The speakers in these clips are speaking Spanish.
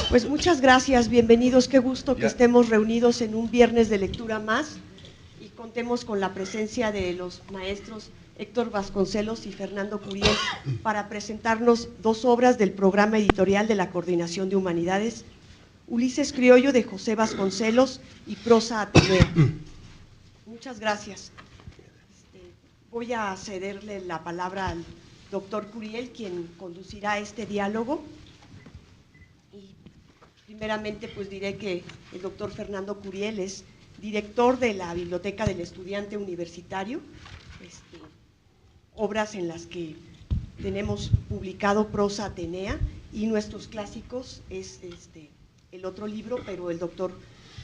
Pues muchas gracias, bienvenidos, qué gusto que estemos reunidos en un viernes de lectura más y contemos con la presencia de los maestros Héctor Vasconcelos y Fernando Curiel para presentarnos dos obras del programa editorial de la Coordinación de Humanidades, Ulises Criollo de José Vasconcelos y Prosa Atenea. Muchas gracias. Voy a cederle la palabra al doctor Curiel, quien conducirá este diálogo. Primeramente, pues diré que el doctor Fernando Curiel es director de la Biblioteca del Estudiante Universitario, obras en las que tenemos publicado Prosa Atenea y nuestros clásicos es el otro libro, pero el doctor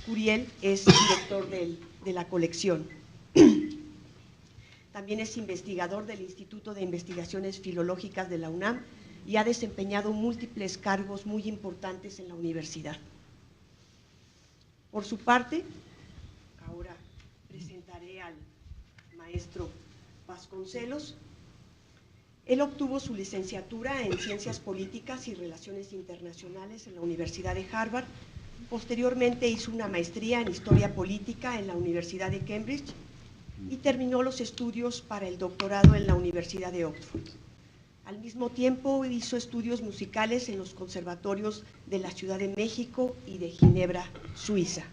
Curiel es director de la colección. También es investigador del Instituto de Investigaciones Filológicas de la UNAM y ha desempeñado múltiples cargos muy importantes en la universidad. Por su parte, ahora presentaré al maestro Vasconcelos. Él obtuvo su licenciatura en Ciencias Políticas y Relaciones Internacionales en la Universidad de Harvard. Posteriormente hizo una maestría en Historia Política en la Universidad de Cambridge y terminó los estudios para el doctorado en la Universidad de Oxford. Al mismo tiempo hizo estudios musicales en los conservatorios de la Ciudad de México y de Ginebra, Suiza.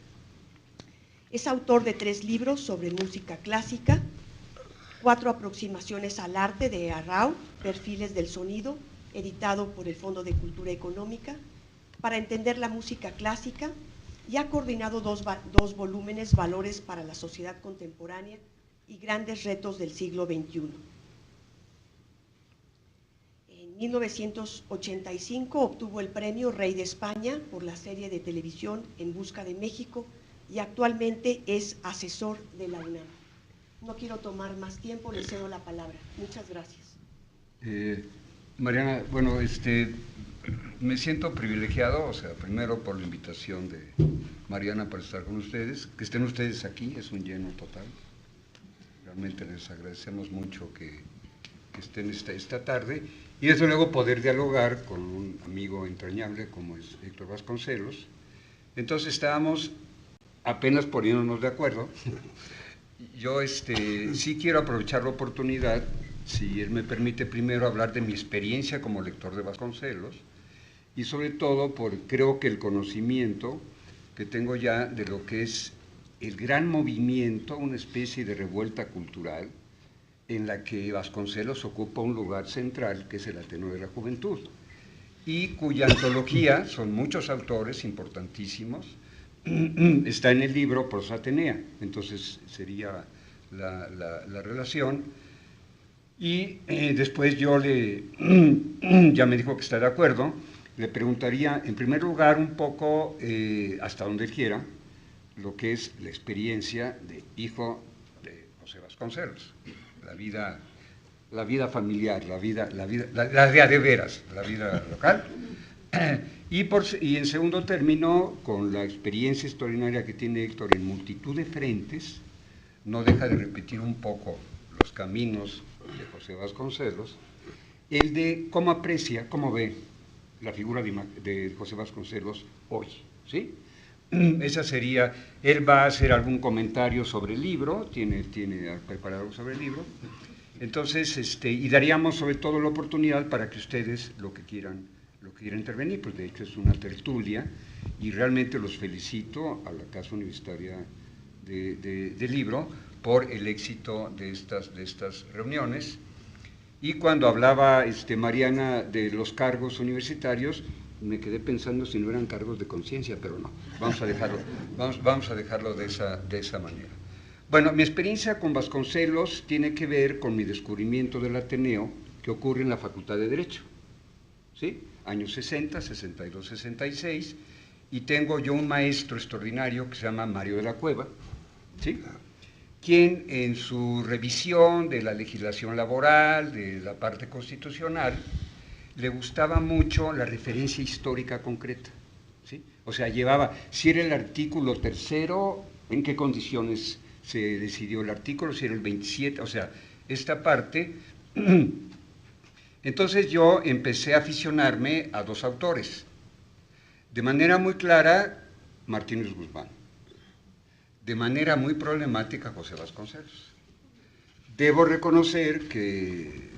Es autor de 3 libros sobre música clásica, 4 aproximaciones al arte de Arrau, Perfiles del Sonido, editado por el Fondo de Cultura Económica, para entender la música clásica, y ha coordinado dos volúmenes, Valores para la Sociedad Contemporánea y Grandes Retos del Siglo XXI. En 1985 obtuvo el premio Rey de España por la serie de televisión En Busca de México y actualmente es asesor de la UNAM. No quiero tomar más tiempo, le cedo la palabra. Muchas gracias. Mariana, bueno, me siento privilegiado, o sea, primero por la invitación de Mariana para estar con ustedes, que estén ustedes aquí, es un lleno total. Realmente les agradecemos mucho que estén esta tarde, y desde luego poder dialogar con un amigo entrañable como es Héctor Vasconcelos. Entonces estábamos apenas poniéndonos de acuerdo. Yo sí quiero aprovechar la oportunidad, si él me permite, primero hablar de mi experiencia como lector de Vasconcelos, y sobre todo creo que el conocimiento que tengo ya de lo que es el gran movimiento, una especie de revuelta cultural, en la que Vasconcelos ocupa un lugar central, que es el Ateneo de la Juventud, y cuya antología, son muchos autores importantísimos, está en el libro Prosa Atenea, entonces sería la relación. Y después yo ya me dijo que está de acuerdo, le preguntaría en primer lugar un poco, hasta donde él quiera, lo que es la experiencia de hijo de José Vasconcelos, la vida familiar, la vida de veras, la vida local. Y en segundo término, con la experiencia extraordinaria que tiene Héctor en multitud de frentes, no deja de repetir un poco los caminos de José Vasconcelos, el de cómo aprecia, cómo ve la figura de José Vasconcelos hoy, ¿sí? Esa sería, él va a hacer algún comentario sobre el libro, tiene preparado algo sobre el libro, entonces, y daríamos sobre todo la oportunidad para que ustedes, lo que quieran intervenir, pues de hecho es una tertulia, y realmente los felicito a la Casa Universitaria del Libro por el éxito de estas reuniones. Y cuando hablaba Mariana de los cargos universitarios, me quedé pensando si no eran cargos de conciencia, pero no, vamos a dejarlo de esa manera. Bueno, mi experiencia con Vasconcelos tiene que ver con mi descubrimiento del Ateneo, que ocurre en la Facultad de Derecho, ¿sí? Años 60, 62, 66, y tengo yo un maestro extraordinario que se llama Mario de la Cueva, ¿sí? Quien en su revisión de la legislación laboral, de la parte constitucional, le gustaba mucho la referencia histórica concreta, ¿sí? O sea, llevaba, si era el artículo 3º, en qué condiciones se decidió el artículo, si era el 27, o sea, esta parte. Entonces yo empecé a aficionarme a 2 autores. De manera muy clara, Martínez Guzmán. De manera muy problemática, José Vasconcelos. Debo reconocer que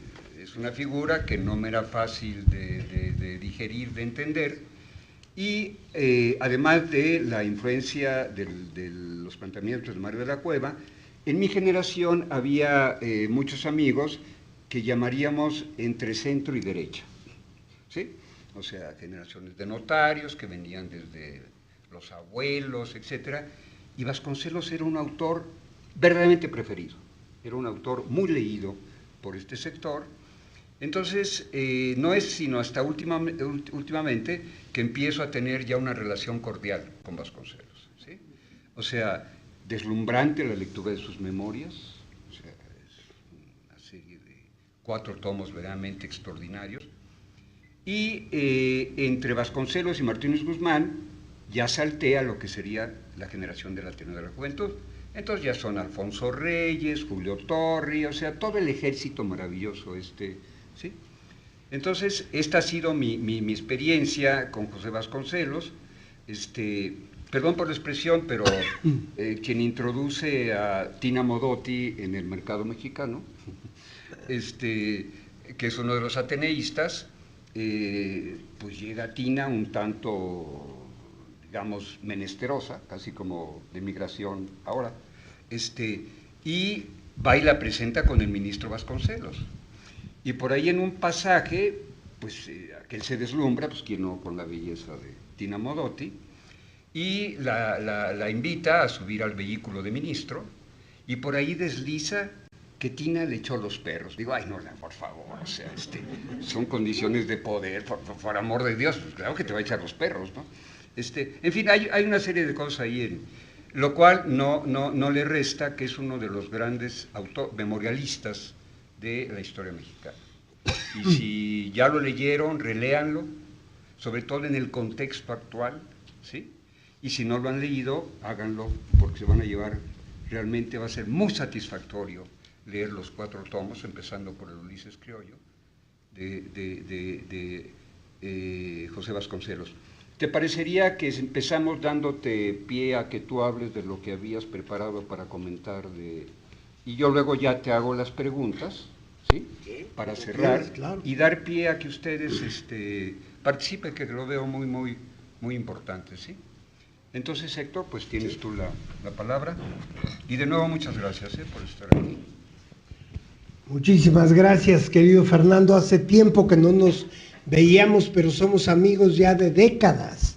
es una figura que no me era fácil de digerir, de entender, y además de la influencia de los planteamientos de Mario de la Cueva, en mi generación había muchos amigos que llamaríamos entre centro y derecha, ¿sí? O sea, generaciones de notarios que venían desde los abuelos, etcétera, y Vasconcelos era un autor verdaderamente preferido, era un autor muy leído por este sector. Entonces, no es sino hasta últimamente que empiezo a tener ya una relación cordial con Vasconcelos, ¿sí? O sea, deslumbrante la lectura de sus memorias, o sea, es una serie de 4 tomos verdaderamente extraordinarios, y entre Vasconcelos y Martínez Guzmán ya salté a lo que sería la generación del Ateneo de la Juventud. Entonces ya son Alfonso Reyes, Julio Torri, o sea, todo el ejército maravilloso ¿sí? Entonces, esta ha sido mi experiencia con José Vasconcelos. Perdón por la expresión, pero quien introduce a Tina Modotti en el mercado mexicano, que es uno de los ateneístas, pues llega Tina un tanto, digamos, menesterosa, casi como de migración ahora, y va y la presenta con el ministro Vasconcelos. Y por ahí en un pasaje, pues aquel se deslumbra, pues quien no, con la belleza de Tina Modotti, y la invita a subir al vehículo de ministro, y por ahí desliza que Tina le echó los perros. Digo, ay, no, por favor, o sea, son condiciones de poder, por amor de Dios, pues claro que te va a echar los perros, ¿no? En fin, hay una serie de cosas ahí, lo cual no le resta que es uno de los grandes memorialistas de la historia mexicana. Y si ya lo leyeron, reléanlo, sobre todo en el contexto actual, ¿sí? Y si no lo han leído, háganlo, porque se van a llevar, realmente va a ser muy satisfactorio leer los 4 tomos, empezando por el Ulises Criollo, de José Vasconcelos. ¿Te parecería que empezamos dándote pie a que tú hables de lo que habías preparado para comentar y yo luego ya te hago las preguntas, ¿sí? Para cerrar, claro, y dar pie a que ustedes participen, que lo veo muy, muy, muy importante, ¿sí? Entonces, Héctor, pues tienes tú la palabra, y de nuevo muchas gracias por estar aquí. Muchísimas gracias, querido Fernando. Hace tiempo que no nos veíamos, pero somos amigos ya de décadas,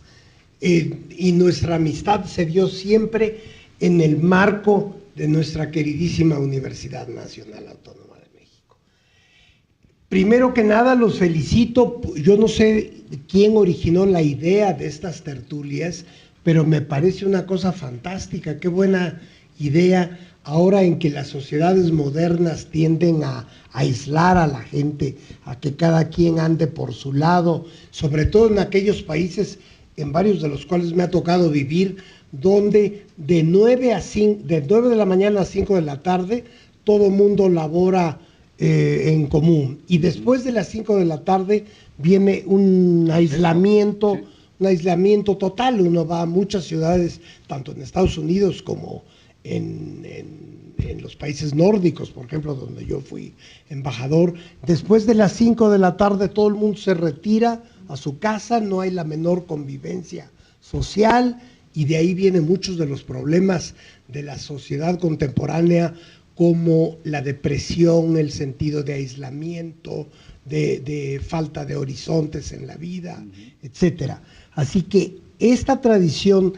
y nuestra amistad se dio siempre en el marco de nuestra queridísima Universidad Nacional Autónoma de México. Primero que nada, los felicito. Yo no sé quién originó la idea de estas tertulias, pero me parece una cosa fantástica. Qué buena idea, ahora en que las sociedades modernas tienden a aislar a la gente, a que cada quien ande por su lado, sobre todo en aquellos países, en varios de los cuales me ha tocado vivir, donde de 9 de la mañana a 5 de la tarde, todo mundo labora en común. Y después de las 5 de la tarde viene un aislamiento, un aislamiento total. Uno va a muchas ciudades, tanto en Estados Unidos como en los países nórdicos, por ejemplo, donde yo fui embajador. Después de las 5 de la tarde todo el mundo se retira a su casa, no hay la menor convivencia social, y de ahí vienen muchos de los problemas de la sociedad contemporánea, como la depresión, el sentido de aislamiento, de falta de horizontes en la vida, etcétera. Así que esta tradición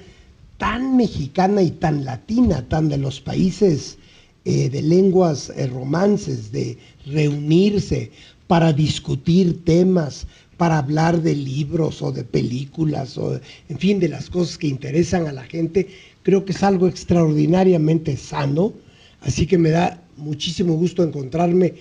tan mexicana y tan latina, tan de los países de lenguas romances, de reunirse para discutir temas, para hablar de libros o de películas, o en fin, de las cosas que interesan a la gente, creo que es algo extraordinariamente sano. Así que me da muchísimo gusto encontrarme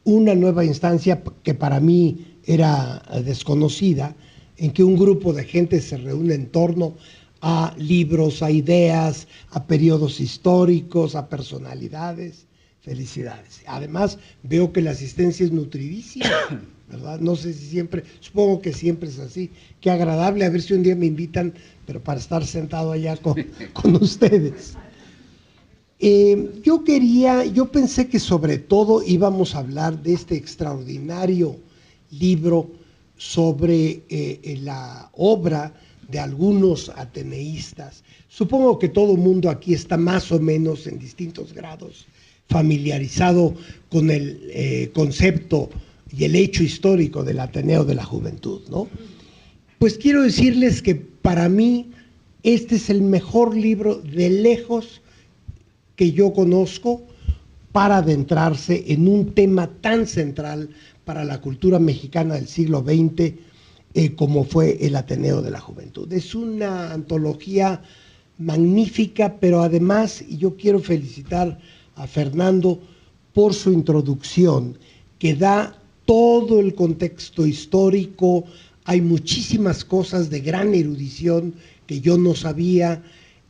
una nueva instancia que para mí era desconocida, en que un grupo de gente se reúne en torno a libros, a ideas, a periodos históricos, a personalidades. Felicidades. Además, veo que la asistencia es nutridísima. ¿verdad? No sé si siempre, supongo que siempre es así. Qué agradable, a ver si un día me invitan, pero para estar sentado allá con ustedes. Yo pensé que sobre todo íbamos a hablar de este extraordinario libro sobre la obra de algunos ateneístas. Supongo que todo el mundo aquí está más o menos en distintos grados familiarizado con el concepto y el hecho histórico del Ateneo de la Juventud, ¿no? Pues quiero decirles que para mí este es el mejor libro de lejos que yo conozco para adentrarse en un tema tan central para la cultura mexicana del siglo XX como fue el Ateneo de la Juventud. Es una antología magnífica, pero además, y yo quiero felicitar a Fernando por su introducción, que da todo el contexto histórico, hay muchísimas cosas de gran erudición que yo no sabía,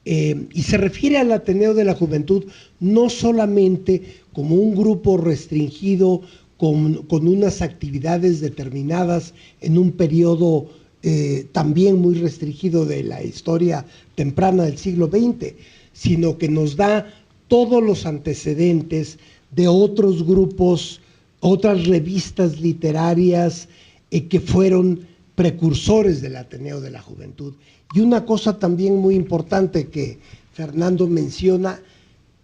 y se refiere al Ateneo de la Juventud no solamente como un grupo restringido con unas actividades determinadas en un periodo también muy restringido de la historia temprana del siglo XX, sino que nos da todos los antecedentes de otros grupos, otras revistas literarias que fueron precursores del Ateneo de la Juventud. Y una cosa también muy importante que Fernando menciona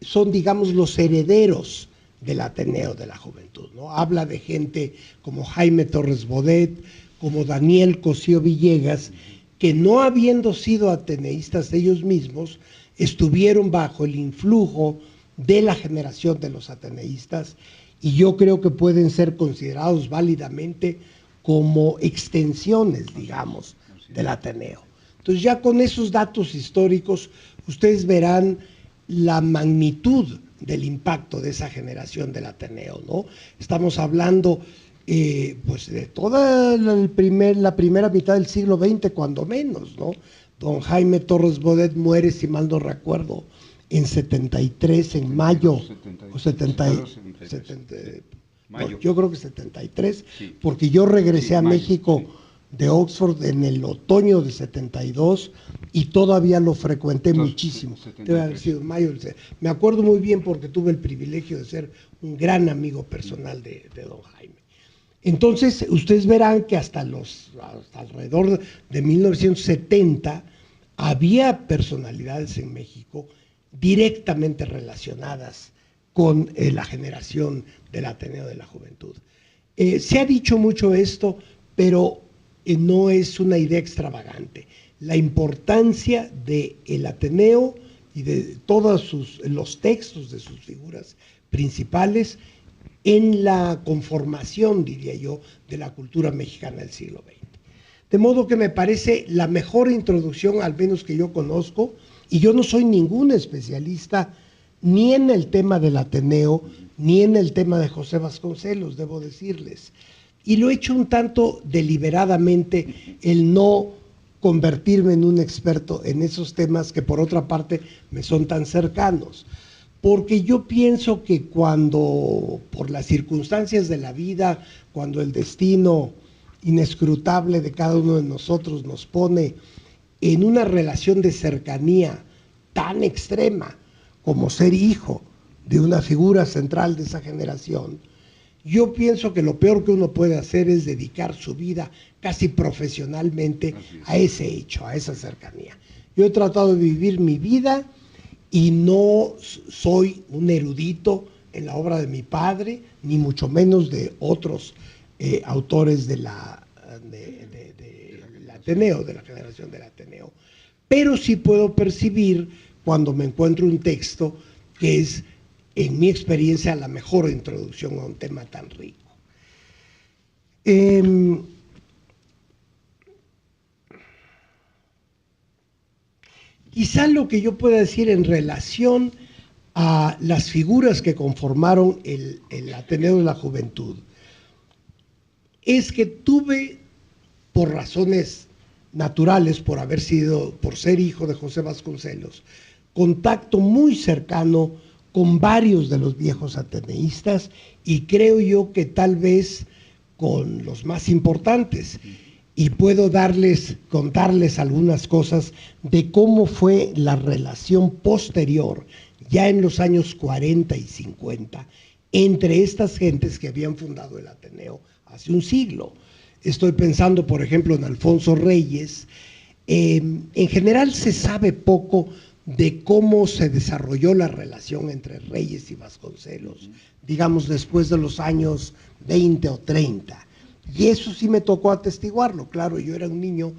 son, digamos, los herederos del Ateneo de la Juventud, ¿no? Habla de gente como Jaime Torres Bodet, como Daniel Cosío Villegas, que no habiendo sido ateneístas ellos mismos, estuvieron bajo el influjo de la generación de los ateneístas, y yo creo que pueden ser considerados válidamente como extensiones, digamos, del Ateneo. Entonces ya con esos datos históricos ustedes verán la magnitud del impacto de esa generación del Ateneo, ¿no? Estamos hablando pues de toda la primera mitad del siglo XX, cuando menos, ¿no? Don Jaime Torres Bodet muere, si mal no recuerdo, en 73, en mayo, o 70, mayo. Yo creo que 73, sí. Porque yo regresé a México de Oxford en el otoño de 72 y todavía lo frecuenté muchísimo. Debe haber sido en mayo. Me acuerdo muy bien porque tuve el privilegio de ser un gran amigo personal de don Jaime. Entonces, ustedes verán que hasta alrededor de 1970 había personalidades en México directamente relacionadas con la generación del Ateneo de la Juventud. Se ha dicho mucho esto, pero no es una idea extravagante. La importancia del Ateneo y de todos los textos de sus figuras principales en la conformación, diría yo, de la cultura mexicana del siglo XX. De modo que me parece la mejor introducción, al menos que yo conozco, y yo no soy ningún especialista ni en el tema del Ateneo, ni en el tema de José Vasconcelos, debo decirles. Y lo he hecho un tanto deliberadamente, el no convertirme en un experto en esos temas que por otra parte me son tan cercanos. Porque yo pienso que cuando, por las circunstancias de la vida, cuando el destino inescrutable de cada uno de nosotros nos pone en una relación de cercanía tan extrema como ser hijo de una figura central de esa generación, yo pienso que lo peor que uno puede hacer es dedicar su vida casi profesionalmente a ese hecho, a esa cercanía. Yo he tratado de vivir mi vida y no soy un erudito en la obra de mi padre, ni mucho menos de otros autores del Ateneo, de la generación del Ateneo. Pero sí puedo percibir cuando me encuentro un texto que es, en mi experiencia, la mejor introducción a un tema tan rico. Quizá lo que yo pueda decir en relación a las figuras que conformaron el Ateneo de la Juventud es que tuve, por razones naturales, por ser hijo de José Vasconcelos, contacto muy cercano con varios de los viejos ateneístas, y creo yo que tal vez con los más importantes. Y puedo contarles algunas cosas de cómo fue la relación posterior, ya en los años 40 y 50, entre estas gentes que habían fundado el Ateneo hace un siglo. Estoy pensando, por ejemplo, en Alfonso Reyes. En general se sabe poco de cómo se desarrolló la relación entre Reyes y Vasconcelos, digamos después de los años 20 o 30. Y eso sí me tocó atestiguarlo. Claro, yo era un niño,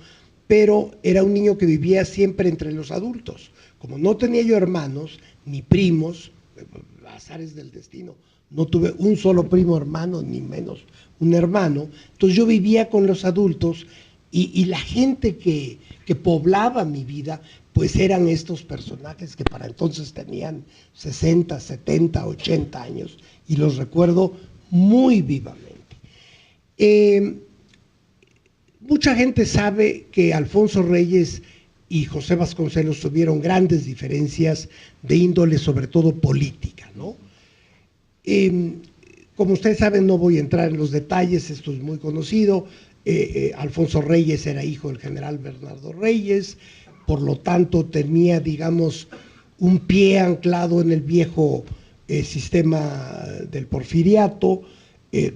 pero era un niño que vivía siempre entre los adultos. Como no tenía yo hermanos, ni primos, azares del destino, no tuve un solo primo hermano, ni menos un hermano, entonces yo vivía con los adultos y la gente que poblaba mi vida, pues eran estos personajes que para entonces tenían 60, 70, 80 años, y los recuerdo muy vivamente. Mucha gente sabe que Alfonso Reyes y José Vasconcelos tuvieron grandes diferencias de índole, sobre todo política, ¿no? Como ustedes saben, no voy a entrar en los detalles, esto es muy conocido. Alfonso Reyes era hijo del general Bernardo Reyes, por lo tanto tenía, digamos, un pie anclado en el viejo sistema del porfiriato.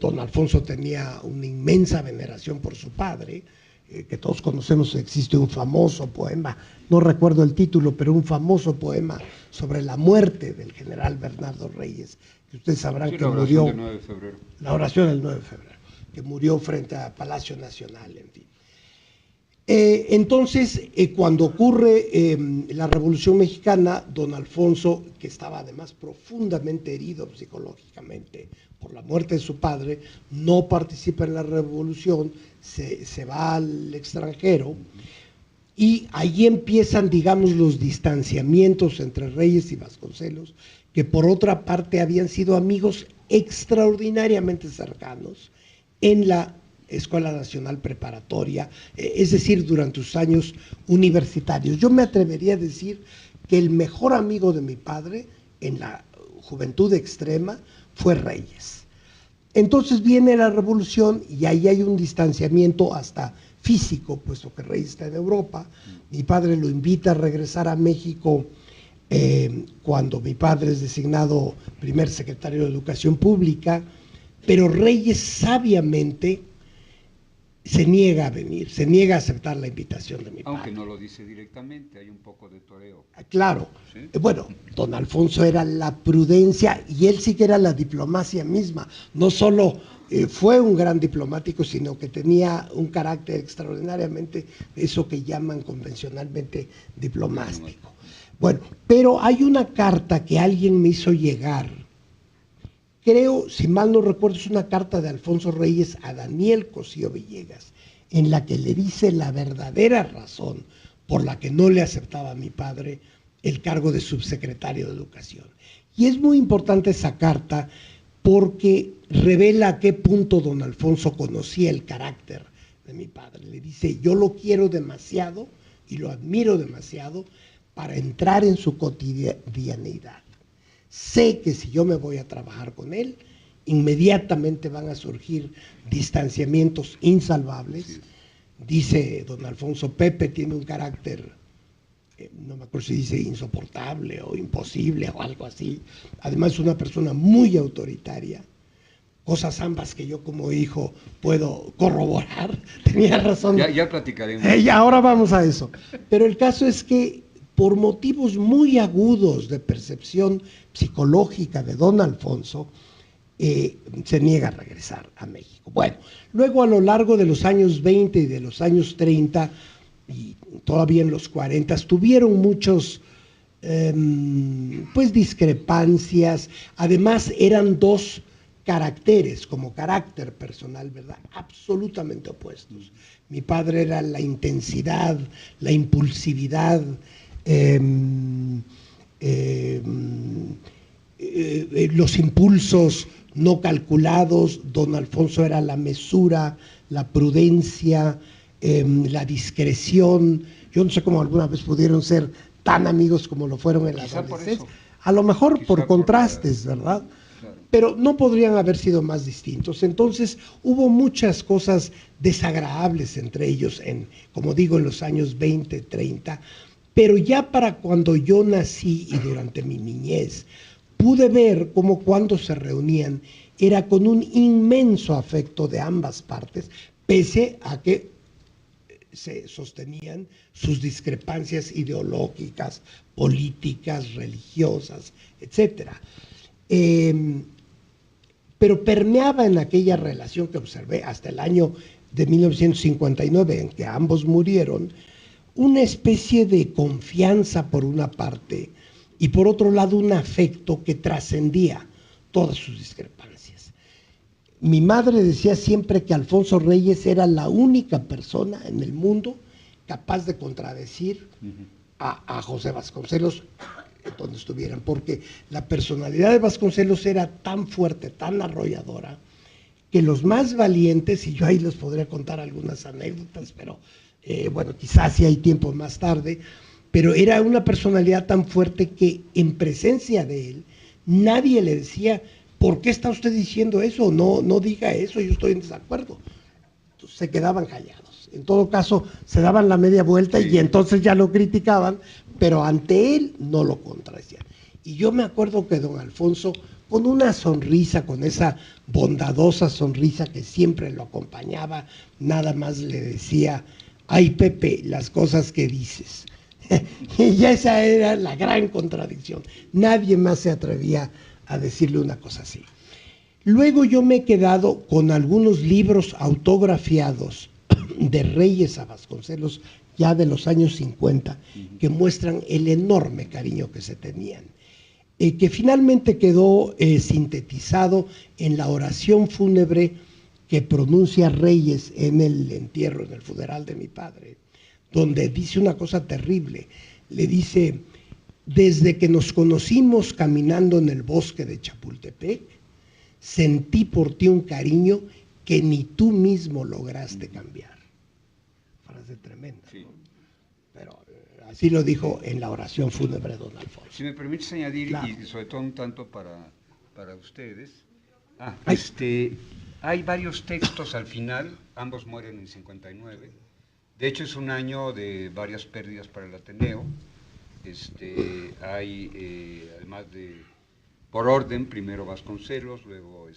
Don Alfonso tenía una inmensa veneración por su padre, que todos conocemos. Existe un famoso poema, no recuerdo el título, pero un famoso poema sobre la muerte del general Bernardo Reyes, que ustedes sabrán que murió, del 9 de febrero. La oración del 9 de febrero, que murió frente a Palacio Nacional, en fin. Entonces, cuando ocurre la Revolución Mexicana, don Alfonso, que estaba además profundamente herido psicológicamente por la muerte de su padre, no participa en la revolución, se va al extranjero, y ahí empiezan, digamos, los distanciamientos entre Reyes y Vasconcelos, que por otra parte habían sido amigos extraordinariamente cercanos en la Escuela Nacional Preparatoria, es decir, durante sus años universitarios. Yo me atrevería a decir que el mejor amigo de mi padre en la juventud extrema fue Reyes. Entonces viene la revolución y ahí hay un distanciamiento hasta físico, puesto que Reyes está en Europa. Mi padre lo invita a regresar a México cuando mi padre es designado primer secretario de Educación Pública, pero Reyes sabiamente se niega a venir, se niega a aceptar la invitación de mi padre. Aunque no lo dice directamente, hay un poco de toreo. Claro. ¿Sí? Bueno, don Alfonso era la prudencia y él sí que era la diplomacia misma. No solo fue un gran diplomático, sino que tenía un carácter extraordinariamente, eso que llaman convencionalmente diplomático. Bueno, pero hay una carta que alguien me hizo llegar. Creo, si mal no recuerdo, es una carta de Alfonso Reyes a Daniel Cosío Villegas, en la que le dice la verdadera razón por la que no le aceptaba a mi padre el cargo de subsecretario de Educación. Y es muy importante esa carta porque revela a qué punto don Alfonso conocía el carácter de mi padre. Le dice, yo lo quiero demasiado y lo admiro demasiado para entrar en su cotidianidad. Sé que si yo me voy a trabajar con él, inmediatamente van a surgir distanciamientos insalvables. Sí. Dice don Alfonso, Pepe tiene un carácter, no me acuerdo si dice insoportable o imposible o algo así. Además es una persona muy autoritaria, cosas ambas que yo como hijo puedo corroborar. Tenía razón. Ya platicaremos. Ahora vamos a eso. Pero el caso es que por motivos muy agudos de percepción psicológica de don Alfonso, se niega a regresar a México. Bueno, luego a lo largo de los años 20 y de los años 30, y todavía en los 40, tuvieron muchos pues discrepancias. Además eran dos caracteres, como carácter personal, ¿verdad?, absolutamente opuestos. Mi padre era la intensidad, la impulsividad, los impulsos no calculados. Don Alfonso era la mesura, la prudencia, la discreción. Yo no sé cómo alguna vez pudieron ser tan amigos como lo fueron en la adolescencia. A lo mejor por contrastes, ¿verdad? Claro. Pero no podrían haber sido más distintos. Entonces hubo muchas cosas desagradables entre ellos, como digo, en los años 20, 30, pero ya para cuando yo nací y durante mi niñez, pude ver cómo cuando se reunían era con un inmenso afecto de ambas partes, pese a que se sostenían sus discrepancias ideológicas, políticas, religiosas, etcétera. Pero permeaba en aquella relación que observé hasta el año de 1959, en que ambos murieron, una especie de confianza por una parte y por otro lado un afecto que trascendía todas sus discrepancias. Mi madre decía siempre que Alfonso Reyes era la única persona en el mundo capaz de contradecir a José Vasconcelos donde estuvieran, porque la personalidad de Vasconcelos era tan fuerte, tan arrolladora, que los más valientes, y yo ahí les podría contar algunas anécdotas, pero bueno, quizás si hay tiempo más tarde, pero era una personalidad tan fuerte que en presencia de él, nadie le decía, ¿por qué está usted diciendo eso? No, no diga eso, yo estoy en desacuerdo. Entonces, se quedaban callados. En todo caso, se daban la media vuelta y entonces ya lo criticaban, pero ante él no lo contradecían. Y yo me acuerdo que don Alfonso, con una sonrisa, con esa bondadosa sonrisa que siempre lo acompañaba, nada más le decía, ay Pepe, las cosas que dices. Y ya esa era la gran contradicción. Nadie más se atrevía a decirle una cosa así. Luego yo me he quedado con algunos libros autografiados de Reyes a Vasconcelos, ya de los años 50, que muestran el enorme cariño que se tenían, que finalmente quedó sintetizado en la oración fúnebre que pronuncia Reyes en el entierro, en el funeral de mi padre, donde dice una cosa terrible. Le dice, desde que nos conocimos caminando en el bosque de Chapultepec, sentí por ti un cariño que ni tú mismo lograste cambiar. Frase tremenda, sí. ¿No? Pero así lo dijo en la oración fúnebre don Alfonso. Si me permites añadir, claro, y sobre todo un tanto para ustedes, hay varios textos al final, ambos mueren en 59, de hecho es un año de varias pérdidas para el Ateneo, hay además de, por orden, primero Vasconcelos, luego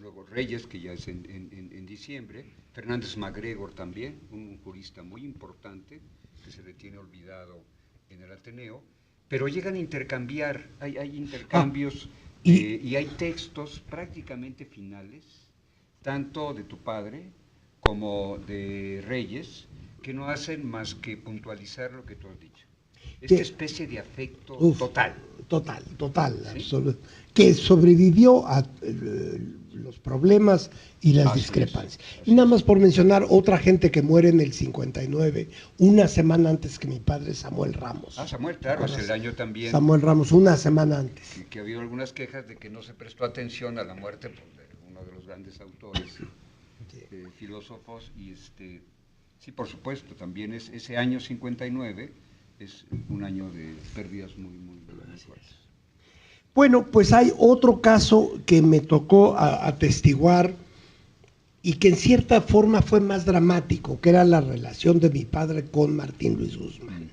luego Reyes, que ya es en diciembre, Fernández MacGregor también, un jurista muy importante que se le tiene olvidado en el Ateneo, pero llegan a intercambiar, hay intercambios y hay textos prácticamente finales, tanto de tu padre como de Reyes, que no hacen más que puntualizar lo que tú has dicho. Esta especie de afecto total. Total, ¿sí? Absoluto, que sobrevivió a los problemas y las discrepancias. Y nada más por mencionar otra gente que muere en el 59, una semana antes que mi padre, Samuel Ramos. Samuel, claro, es el año también. Samuel Ramos, una semana antes. Que ha habido algunas quejas de que no se prestó atención a la muerte de uno de los grandes autores, filósofos, y sí, por supuesto, también es ese año 59, es un año de pérdidas muy fuertes. Bueno, pues hay otro caso que me tocó atestiguar y que en cierta forma fue más dramático, que era la relación de mi padre con Martín Luis Guzmán.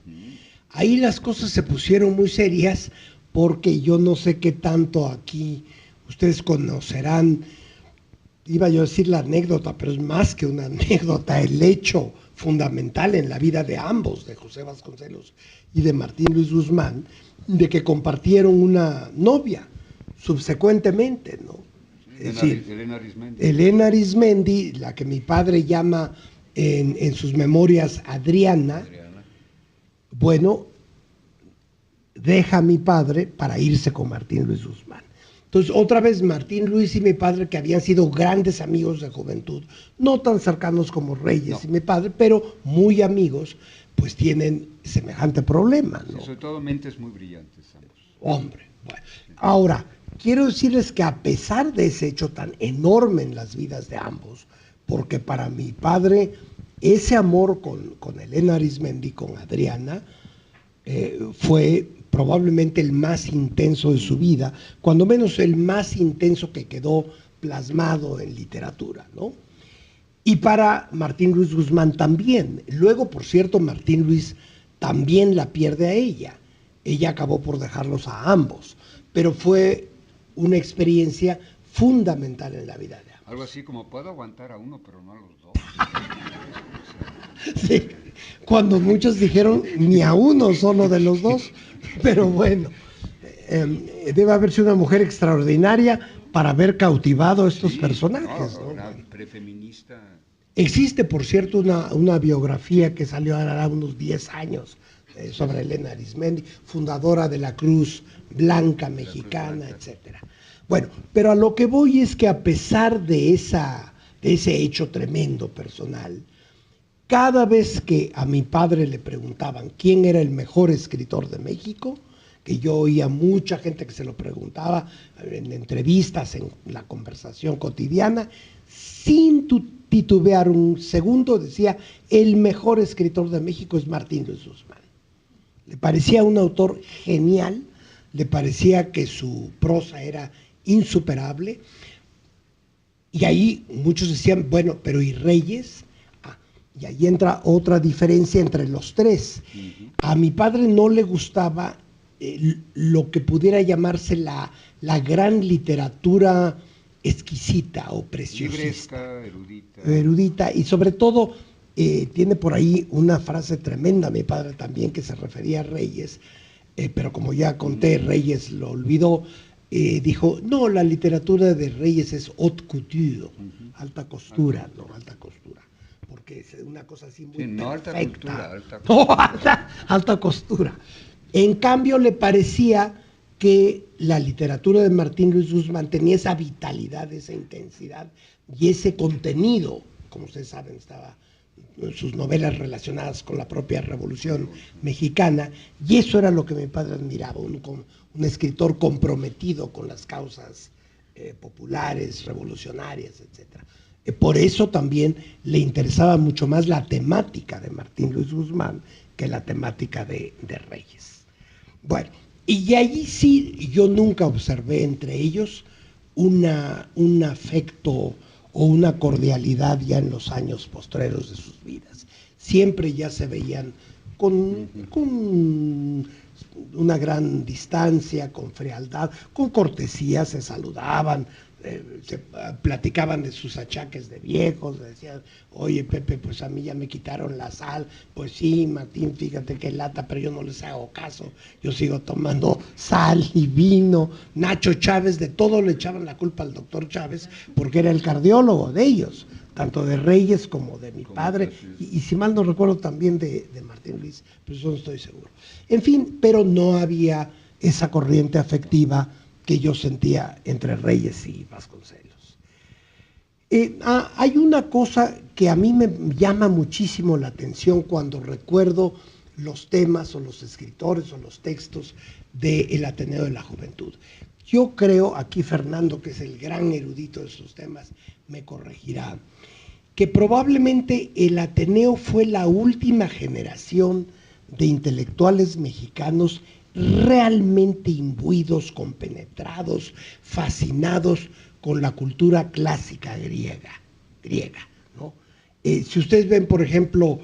Ahí las cosas se pusieron muy serias porque yo no sé qué tanto aquí ustedes conocerán, iba yo a decir la anécdota, pero es más que una anécdota, el hecho fundamental en la vida de ambos, de José Vasconcelos y de Martín Luis Guzmán, de que compartieron una novia subsecuentemente, ¿no? Elena Arizmendi, la que mi padre llama en sus memorias Adriana. Bueno, deja a mi padre para irse con Martín Luis Guzmán. Entonces, otra vez Martín Luis y mi padre, que habían sido grandes amigos de juventud, no tan cercanos como Reyes y mi padre, pero muy amigos, pues tienen semejante problema, ¿no? Sí, sobre todo mentes muy brillantes ambos. Hombre, bueno. Ahora, quiero decirles que a pesar de ese hecho tan enorme en las vidas de ambos, porque para mi padre ese amor con Elena Arizmendi, con Adriana, fue probablemente el más intenso de su vida, cuando menos el más intenso que quedó plasmado en literatura, ¿no? Y para Martín Luis Guzmán también. Luego, por cierto, Martín Luis también la pierde a ella. Ella acabó por dejarlos a ambos, pero fue una experiencia fundamental en la vida de ambos. Algo así como puedo aguantar a uno, pero no a los dos. Sí, cuando muchos dijeron ni a uno solo de los dos, pero bueno, debe haber sido una mujer extraordinaria para haber cautivado a estos personajes. No, ¿no? una prefeminista. Existe, por cierto, una biografía que salió ahora unos 10 años sobre Elena Arizmendi, fundadora de la Cruz Blanca Mexicana, etcétera. Bueno, pero a lo que voy es que a pesar de ese hecho tremendo personal, cada vez que a mi padre le preguntaban quién era el mejor escritor de México, que yo oía mucha gente que se lo preguntaba en entrevistas, en la conversación cotidiana, sin titubear un segundo, decía, el mejor escritor de México es Martín Luis Guzmán. Le parecía un autor genial, le parecía que su prosa era insuperable, y ahí muchos decían, bueno, pero ¿y Reyes? Y ahí entra otra diferencia entre los tres. A mi padre no le gustaba lo que pudiera llamarse la gran literatura exquisita o preciosista. Libresca, erudita, y sobre todo tiene por ahí una frase tremenda, mi padre también, que se refería a Reyes, pero como ya conté, Reyes lo olvidó, dijo, no, la literatura de Reyes es haute couture, alta costura, no, alta costura. Porque es una cosa así muy no, perfecta. alta costura. No, alta costura. En cambio, le parecía que la literatura de Martín Luis Guzmán tenía esa vitalidad, esa intensidad y ese contenido, como ustedes saben, estaba en sus novelas relacionadas con la propia Revolución Mexicana, y eso era lo que mi padre admiraba, un escritor comprometido con las causas populares, revolucionarias, etcétera. Por eso también le interesaba mucho más la temática de Martín Luis Guzmán que la temática de Reyes. Bueno, y allí sí yo nunca observé entre ellos un afecto o una cordialidad ya en los años postreros de sus vidas. Siempre ya se veían con una gran distancia, con frialdad, con cortesía, se saludaban, se platicaban de sus achaques de viejos, decían, oye Pepe, pues a mí ya me quitaron la sal, pues sí Martín, fíjate qué lata, pero yo no les hago caso, yo sigo tomando sal y vino. Nacho Chávez, de todo le echaban la culpa al doctor Chávez, porque era el cardiólogo de ellos, tanto de Reyes como de mi padre, y si mal no recuerdo también de Martín Luis, pero eso no estoy seguro. En fin, pero no había esa corriente afectiva que yo sentía entre Reyes y Vasconcelos. Hay una cosa que a mí me llama muchísimo la atención cuando recuerdo los temas o los escritores o los textos del Ateneo de la Juventud. Yo creo, aquí Fernando, que es el gran erudito de esos temas, me corregirá, que probablemente el Ateneo fue la última generación de intelectuales mexicanos realmente imbuidos, compenetrados, fascinados con la cultura clásica griega, ¿no? Si ustedes ven, por ejemplo,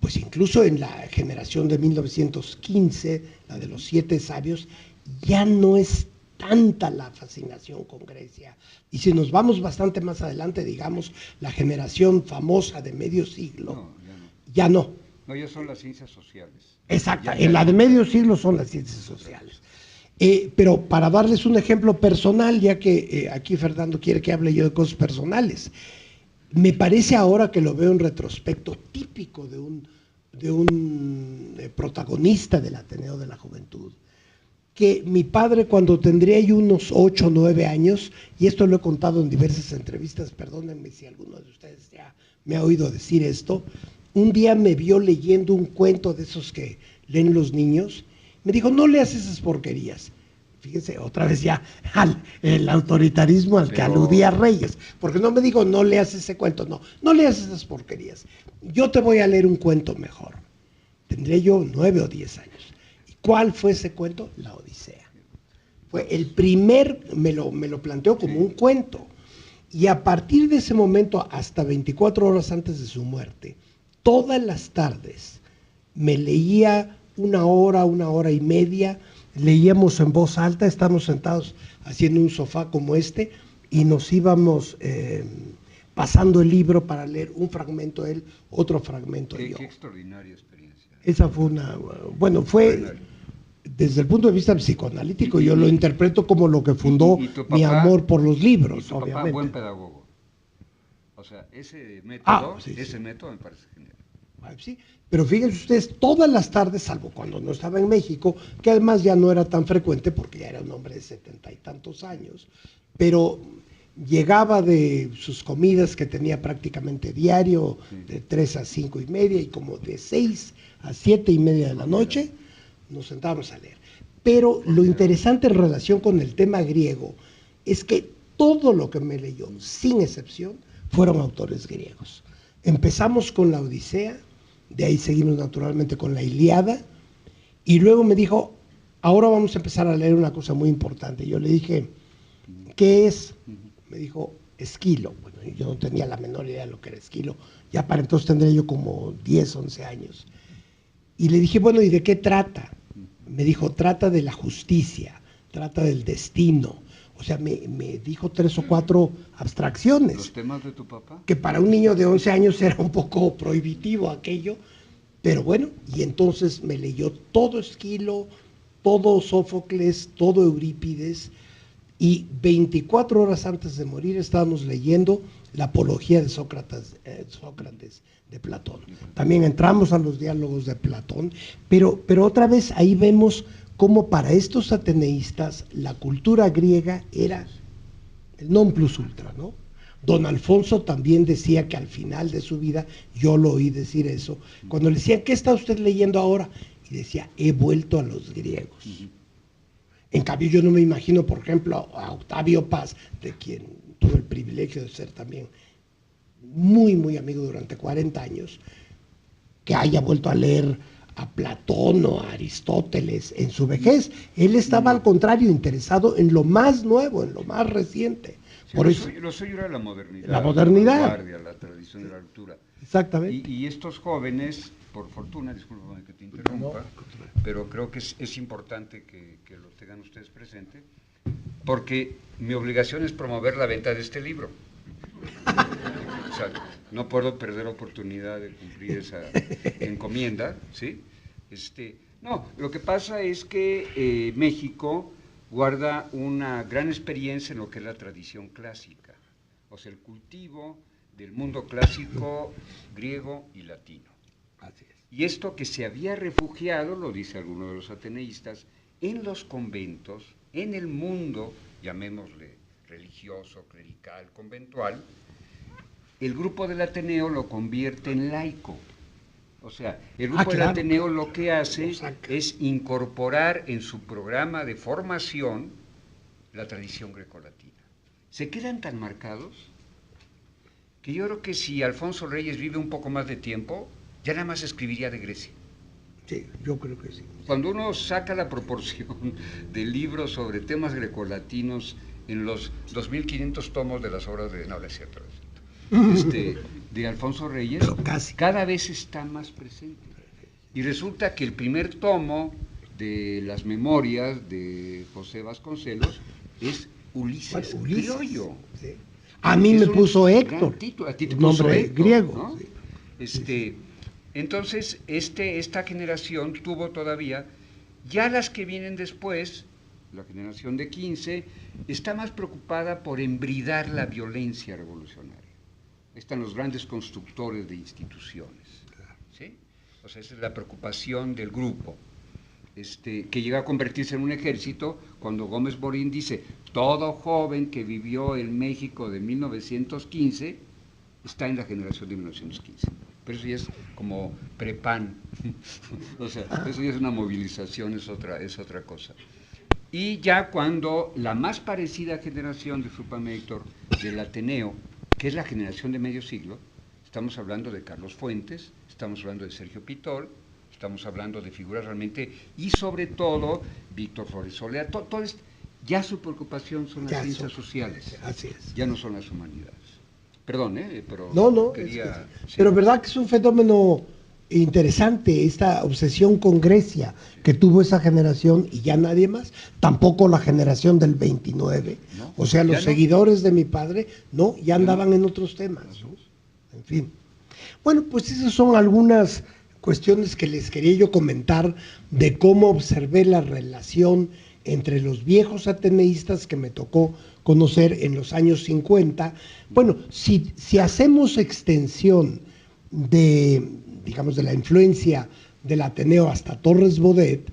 pues incluso en la generación de 1915, la de los 7 sabios, ya no es tanta la fascinación con Grecia. Y si nos vamos bastante más adelante, digamos, la generación famosa de medio siglo, ya no. No, ya son las ciencias sociales. Exacto, en la de medio siglo son las ciencias sociales. Pero para darles un ejemplo personal, ya que aquí Fernando quiere que hable yo de cosas personales, me parece ahora que lo veo en retrospecto típico de un protagonista del Ateneo de la Juventud, que mi padre cuando tendría yo unos 8 o 9 años, y esto lo he contado en diversas entrevistas, perdónenme si alguno de ustedes ya me ha oído decir esto, un día me vio leyendo un cuento de esos que leen los niños, me dijo, no leas esas porquerías. Fíjense, otra vez ya el autoritarismo al que aludía Reyes, porque no me dijo, no leas ese cuento, no leas esas porquerías. Yo te voy a leer un cuento mejor. Tendré yo 9 o 10 años. Y ¿Cuál fue ese cuento? La Odisea. Fue el primer, me lo planteó como un cuento. Y a partir de ese momento, hasta 24 horas antes de su muerte, todas las tardes me leía una hora y media, leíamos en voz alta, estábamos sentados haciendo un sofá como este, y nos íbamos pasando el libro para leer un fragmento él, otro fragmento yo. Qué extraordinaria experiencia. Esa fue una, bueno, fue desde el punto de vista psicoanalítico, yo lo interpreto como lo que fundó mi amor por los libros, y tu obviamente. papá, buen pedagogo. O sea, ese método, método me parece genial. Sí, pero fíjense ustedes, todas las tardes, salvo cuando no estaba en México, que además ya no era tan frecuente porque ya era un hombre de 70 y tantos años, pero llegaba de sus comidas que tenía prácticamente diario, de 3 a 5 y media, y como de 6 a 7 y media de la noche, nos sentábamos a leer. Pero lo interesante en relación con el tema griego es que todo lo que me leyó, sin excepción, fueron autores griegos. Empezamos con la Odisea, de ahí seguimos naturalmente con la Ilíada, y luego me dijo, ahora vamos a empezar a leer una cosa muy importante. Yo le dije, ¿qué es? Me dijo, Esquilo. Bueno, yo no tenía la menor idea de lo que era Esquilo, ya para entonces tendría yo como 10, 11 años. Y le dije, bueno, ¿y de qué trata? Me dijo, trata de la justicia, trata del destino. O sea, me dijo 3 o 4 abstracciones. ¿Los temas de tu papá? Que para un niño de 11 años era un poco prohibitivo aquello, pero bueno, y entonces me leyó todo Esquilo, todo Sófocles, todo Eurípides, y 24 horas antes de morir estábamos leyendo la Apología de Sócrates de Platón. También entramos a los diálogos de Platón, pero otra vez ahí vemos cómo para estos ateneístas la cultura griega era el non plus ultra, ¿no? Don Alfonso también decía que al final de su vida, yo lo oí decir eso, cuando le decían, ¿qué está usted leyendo ahora? Y decía, he vuelto a los griegos. En cambio, yo no me imagino, por ejemplo, a Octavio Paz, de quien tuve el privilegio de ser también muy, muy amigo durante 40 años, que haya vuelto a leer a Platón o a Aristóteles en su vejez. Él estaba al contrario interesado en lo más nuevo, en lo más reciente. Sí, por eso, lo suyo era la modernidad. La modernidad. La vanguardia, la tradición de la lectura. Exactamente. Y estos jóvenes, por fortuna, discúlpame que te interrumpa, pero creo que es importante que lo tengan ustedes presente, porque mi obligación es promover la venta de este libro. O sea, no puedo perder la oportunidad de cumplir esa encomienda, ¿sí? No, lo que pasa es que México guarda una gran experiencia en lo que es la tradición clásica, o sea, el cultivo del mundo clásico griego y latino. Así es. Y esto que se había refugiado, lo dice alguno de los ateneístas, en los conventos, en el mundo, llamémosle religioso, clerical, conventual, el grupo del Ateneo lo convierte en laico. O sea, el grupo del Ateneo lo que hace es incorporar en su programa de formación la tradición grecolatina. Se quedan tan marcados que yo creo que si Alfonso Reyes vive un poco más de tiempo, ya nada más escribiría de Grecia. Sí, yo creo que sí. Cuando uno saca la proporción de libros sobre temas grecolatinos en los 2.500 tomos de las obras de... No, no es cierto, de Alfonso Reyes, cada vez está más presente. Y resulta que el primer tomo de las memorias de José Vasconcelos es Ulises Criollo. Sí. A mí me puso Héctor, a ti te un puso nombre Héctor, griego. ¿no? Sí. Entonces, esta generación tuvo todavía, ya las que vienen después, la generación de 15, está más preocupada por embridar la violencia revolucionaria. Están los grandes constructores de instituciones, ¿sí? O sea, esa es la preocupación del grupo, que llega a convertirse en un ejército cuando Gómez Morín dice, todo joven que vivió en México de 1915 está en la generación de 1915. Pero eso ya es como prepan, o sea, eso ya es una movilización, es otra cosa. Y ya cuando la más parecida generación, discúlpame Héctor, del Ateneo, que es la generación de medio siglo, estamos hablando de Carlos Fuentes, estamos hablando de Sergio Pitol, estamos hablando de figuras realmente, y sobre todo Víctor Flores Soler, todo esto, ya su preocupación son las ciencias sociales, así es. ya no son las humanidades. Perdón, pero no, quería... sí. Pero verdad que es un fenómeno interesante, esta obsesión con Grecia que tuvo esa generación y ya nadie más, tampoco la generación del 29. No, O sea, los seguidores de mi padre, no, ya andaban en otros temas, ¿no? En fin. Bueno, pues esas son algunas cuestiones que les quería yo comentar de cómo observé la relación entre los viejos ateneístas que me tocó conocer en los años 50. Bueno, si hacemos extensión de, digamos, de la influencia del Ateneo hasta Torres Bodet,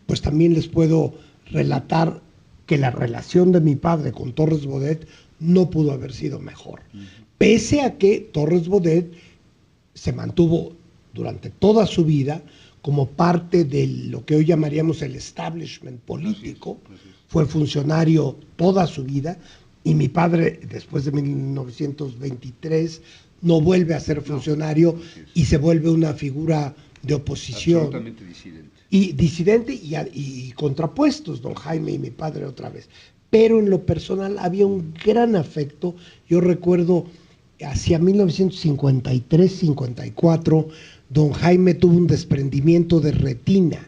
pues también les puedo relatar que la relación de mi padre con Torres Bodet no pudo haber sido mejor. Pese a que Torres Bodet se mantuvo durante toda su vida como parte de lo que hoy llamaríamos el establishment político, fue funcionario toda su vida, y mi padre, después de 1923, no vuelve a ser funcionario y se vuelve una figura de oposición. Absolutamente disidente. Y disidente y contrapuestos, don Jaime y mi padre otra vez. Pero en lo personal había un gran afecto. Yo recuerdo hacia 1953-54, don Jaime tuvo un desprendimiento de retina.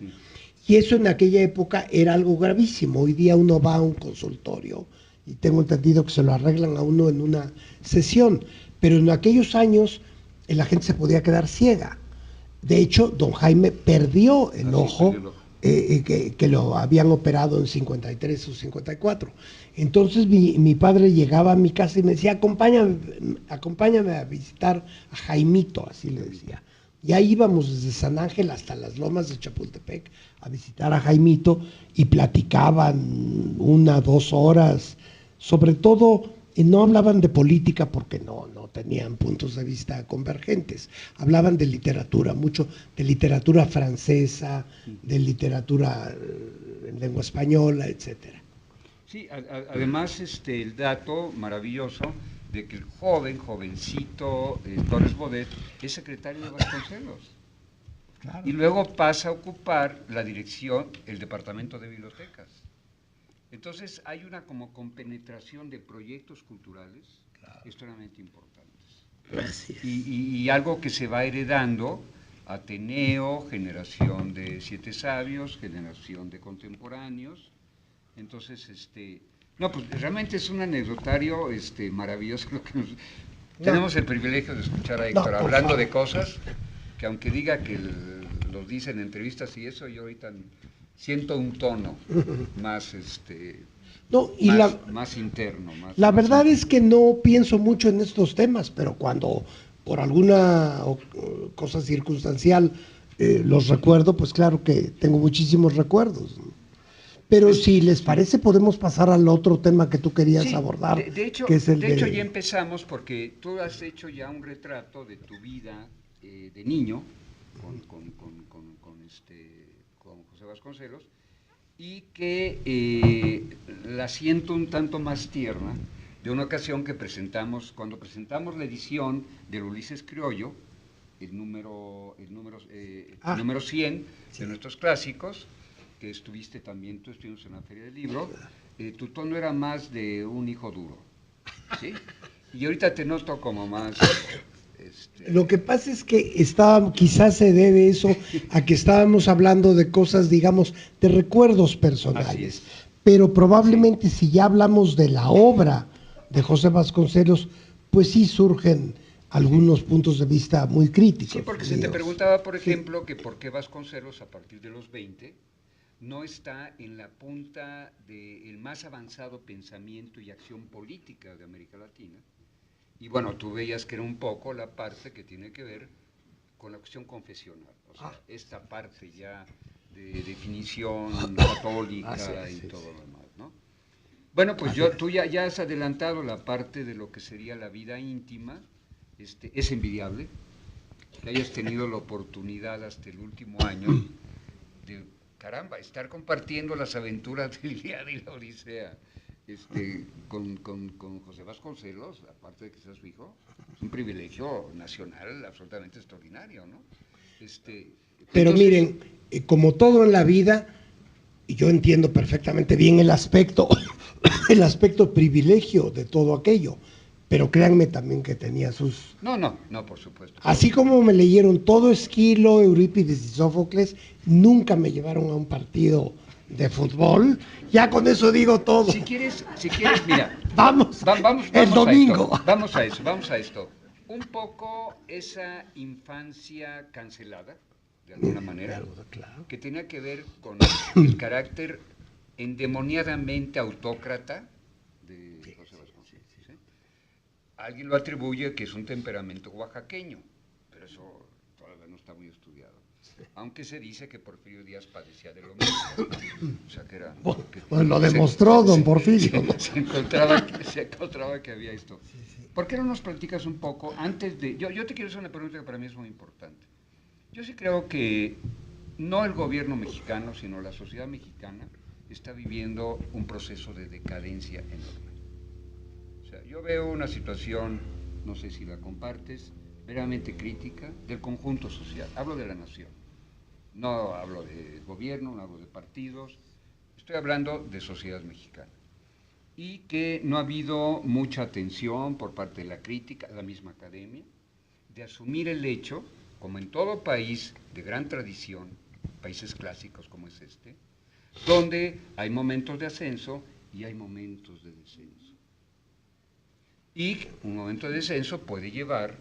Y eso en aquella época era algo gravísimo. Hoy día uno va a un consultorio y tengo entendido que se lo arreglan a uno en una sesión. Pero en aquellos años la gente se podía quedar ciega. De hecho, don Jaime perdió el ojo que lo habían operado en 53 o 54. Entonces mi padre llegaba a mi casa y me decía, acompáñame a visitar a Jaimito, así le decía. Y ahí íbamos desde San Ángel hasta las Lomas de Chapultepec a visitar a Jaimito y platicaban 1 o 2 horas, sobre todo, no hablaban de política porque no tenían puntos de vista convergentes, hablaban de literatura, mucho de literatura francesa, de literatura en lengua española, etcétera. Sí, además el dato maravilloso de que el jovencito Torres Bodet es secretario de Vasconcelos. Claro. Y luego pasa a ocupar la dirección, el departamento de bibliotecas. Entonces hay una como compenetración de proyectos culturales extremadamente importantes. Gracias. Y algo que se va heredando, Ateneo, generación de 7 sabios, generación de contemporáneos. Entonces, no, pues realmente es un anecdotario maravilloso lo que tenemos el privilegio de escuchar a Héctor hablando de cosas que aunque diga que los dice en entrevistas y eso, yo ahorita siento un tono más más interno. La verdad es que no pienso mucho en estos temas, pero cuando por alguna cosa circunstancial los recuerdo, pues claro que tengo muchísimos recuerdos. Pero si les parece, podemos pasar al otro tema que tú querías abordar. De hecho, que es el de hecho, ya empezamos porque tú has hecho ya un retrato de tu vida de niño con José Vasconcelos, y que la siento un tanto más tierna de una ocasión que cuando presentamos la edición del Ulises Criollo, el número 100 de nuestros clásicos, que estuviste también, tú estuvimos en la Feria del Libro, tu tono era más de un hijo duro, ¿sí? Y ahorita te noto como más... Lo que pasa es que quizás se debe eso a que estábamos hablando de cosas, digamos, de recuerdos personales, pero probablemente si ya hablamos de la obra de José Vasconcelos, pues sí surgen algunos puntos de vista muy críticos. Sí, porque se te preguntaba, por ejemplo, que por qué Vasconcelos a partir de los 20 no está en la punta del más avanzado pensamiento y acción política de América Latina. Y bueno, tú veías que era un poco la parte que tiene que ver con la cuestión confesional, o sea, esta parte ya de definición católica y todo lo demás, ¿no? Bueno, pues tú ya has adelantado la parte de lo que sería la vida íntima. Es envidiable que hayas tenido la oportunidad hasta el último año de, caramba, estar compartiendo las aventuras del Iliada y la Odisea con José Vasconcelos, aparte de que sea su hijo. Es un privilegio nacional absolutamente extraordinario, ¿no? Pero entonces, miren, como todo en la vida, yo entiendo perfectamente bien el aspecto, el aspecto privilegio de todo aquello, pero créanme también que tenía sus... No, por supuesto. Así como me leyeron todo Esquilo, Eurípides y Sófocles, nunca me llevaron a un partido de fútbol. Ya con eso digo todo. Si quieres, mira, vamos el domingo. Vamos a esto. Un poco esa infancia cancelada, de alguna manera, Claro. que tenía que ver con el carácter endemoniadamente autócrata de José Vasconcelos. ¿Sí? Alguien lo atribuye que es un temperamento oaxaqueño, pero eso todavía no está muy estudiado. Aunque se dice que Porfirio Díaz padecía de lo mismo. O sea, que era... Pues lo demostró don Porfirio. Se encontraba que había esto. ¿Por qué no nos platicas un poco antes de...? Yo te quiero hacer una pregunta que para mí es muy importante. Yo sí creo que no el gobierno mexicano, sino la sociedad mexicana está viviendo un proceso de decadencia enorme. O sea, yo veo una situación, no sé si la compartes, verdaderamente crítica del conjunto social. Hablo de la nación. No hablo de gobierno, no hablo de partidos, estoy hablando de sociedad mexicana. Y que no ha habido mucha atención por parte de la crítica, la misma academia, de asumir el hecho, como en todo país de gran tradición, países clásicos como es este, donde hay momentos de ascenso y hay momentos de descenso. Y un momento de descenso puede llevar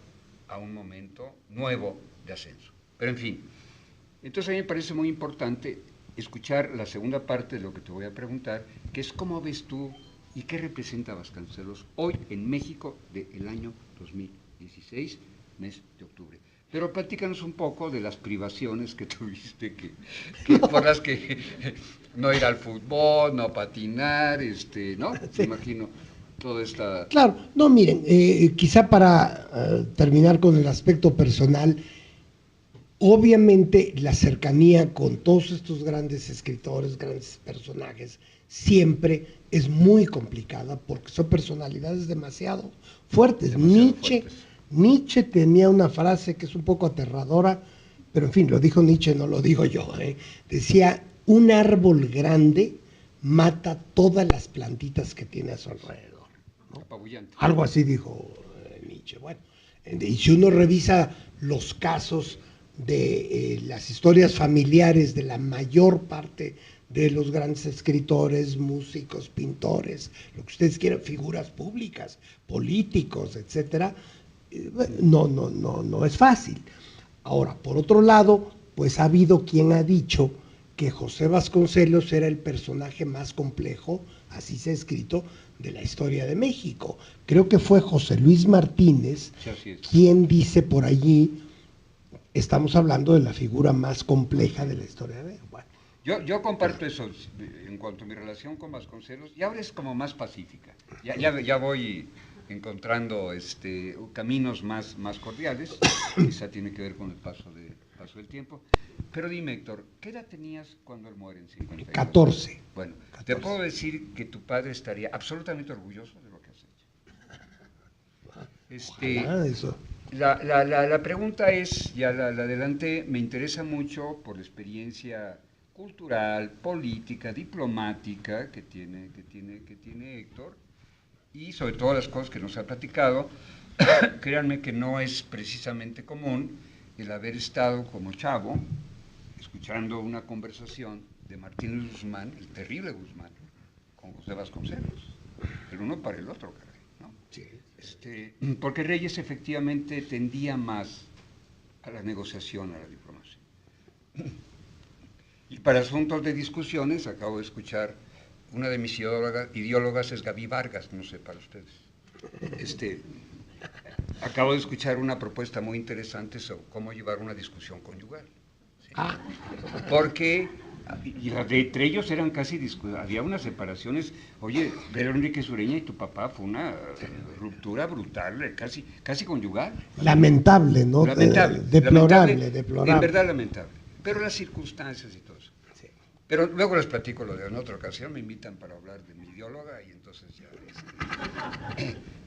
a un momento nuevo de ascenso. Pero en fin, entonces a mí me parece muy importante escuchar la segunda parte de lo que te voy a preguntar, que es cómo ves tú y qué representa Vasconcelos hoy en México del año 2016, mes de octubre. Pero platícanos un poco de las privaciones que tuviste, que por las que no ir al fútbol, no patinar, ¿no? Sí. Me imagino toda esta... Claro, no, miren, quizá para terminar con el aspecto personal, obviamente la cercanía con todos estos grandes escritores, grandes personajes, siempre es muy complicada porque son personalidades demasiado fuertes. Nietzsche tenía una frase que es un poco aterradora, pero en fin, lo dijo Nietzsche, no lo digo yo. Decía, un árbol grande mata todas las plantitas que tiene a su alrededor, ¿no? Algo así dijo Nietzsche. Bueno, y si uno revisa los casos de las historias familiares de la mayor parte de los grandes escritores, músicos, pintores, lo que ustedes quieran, figuras públicas, políticos, etcétera, no es fácil. Ahora, por otro lado, pues ha habido quien ha dicho que José Vasconcelos era el personaje más complejo, así se ha escrito, de la historia de México. Creo que fue José Luis Martínez quien dice por allí, estamos hablando de la figura más compleja de la historia de México. Bueno, yo comparto eso en cuanto a mi relación con Vasconcelos, y ahora es como más pacífica. Ya voy encontrando caminos más cordiales, quizá tiene que ver con el paso del tiempo. Pero dime, Héctor, ¿qué edad tenías cuando él muere en 52? 14. Bueno, 14. Te puedo decir que tu padre estaría absolutamente orgulloso de lo que has hecho. Eso. La pregunta es, ya la adelanté, me interesa mucho por la experiencia cultural, política, diplomática que tiene Héctor, y sobre todo las cosas que nos ha platicado. Créanme que no es precisamente común el haber estado como chavo escuchando una conversación de Martínez Guzmán, el terrible Guzmán, con José Vasconcelos, el uno para el otro, caray, ¿no? Sí. Porque Reyes efectivamente tendía más a la negociación, a la diplomacia. Y para asuntos de discusiones, acabo de escuchar, una de mis ideólogas es Gaby Vargas, no sé para ustedes. Acabo de escuchar una propuesta muy interesante sobre cómo llevar una discusión conyugal. ¿Sí? Porque, y entre ellos eran casi, había unas separaciones. Oye, Pedro Enrique Sureña y tu papá fue una ruptura brutal, casi conyugal. Lamentable, ¿no? Lamentable. Deplorable. En verdad lamentable. Pero las circunstancias y todo eso. Sí. Pero luego les platico lo de en otra ocasión, me invitan para hablar de mi ideóloga y entonces ya...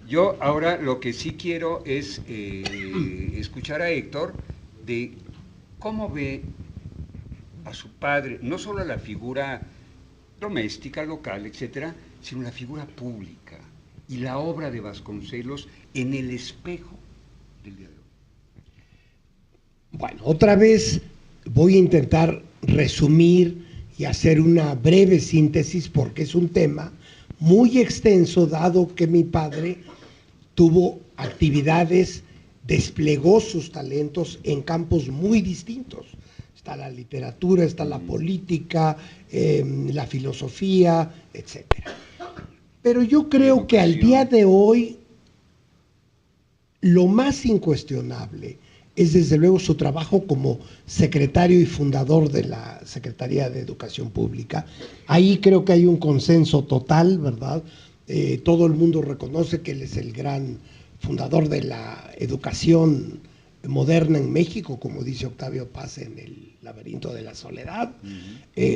Yo ahora lo que sí quiero es escuchar a Héctor de ¿cómo ve a su padre, no solo la figura doméstica, local, etcétera, sino la figura pública y la obra de Vasconcelos en el espejo del día de hoy? Bueno, otra vez voy a intentar resumir y hacer una breve síntesis porque es un tema muy extenso, dado que mi padre tuvo actividades, desplegó sus talentos en campos muy distintos. Está la literatura, está la política, la filosofía, etc. Pero yo creo que al día de hoy lo más incuestionable es desde luego su trabajo como secretario y fundador de la Secretaría de Educación Pública. Ahí creo que hay un consenso total, ¿verdad? Todo el mundo reconoce que él es el gran fundador de la educación moderna en México, como dice Octavio Paz en El laberinto de la soledad.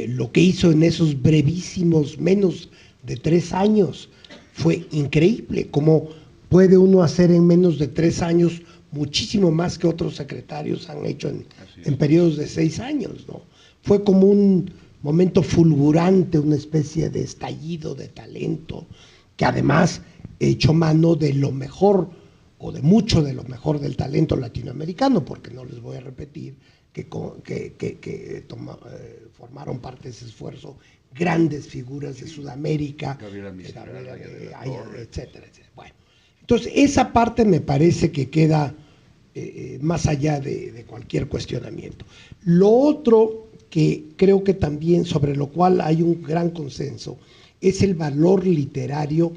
Lo que hizo en esos brevísimos, menos de 3 años, fue increíble. Cómo puede uno hacer en menos de 3 años muchísimo más que otros secretarios han hecho en periodos de 6 años, ¿no? Fue como un momento fulgurante, una especie de estallido de talento, que además echó mano de lo mejor, o de mucho de lo mejor del talento latinoamericano, porque no les voy a repetir que formaron parte de ese esfuerzo grandes figuras de Sudamérica, etcétera, etcétera. Bueno, entonces esa parte me parece que queda más allá de cualquier cuestionamiento. Lo otro que creo que también, sobre lo cual hay un gran consenso, es el valor literario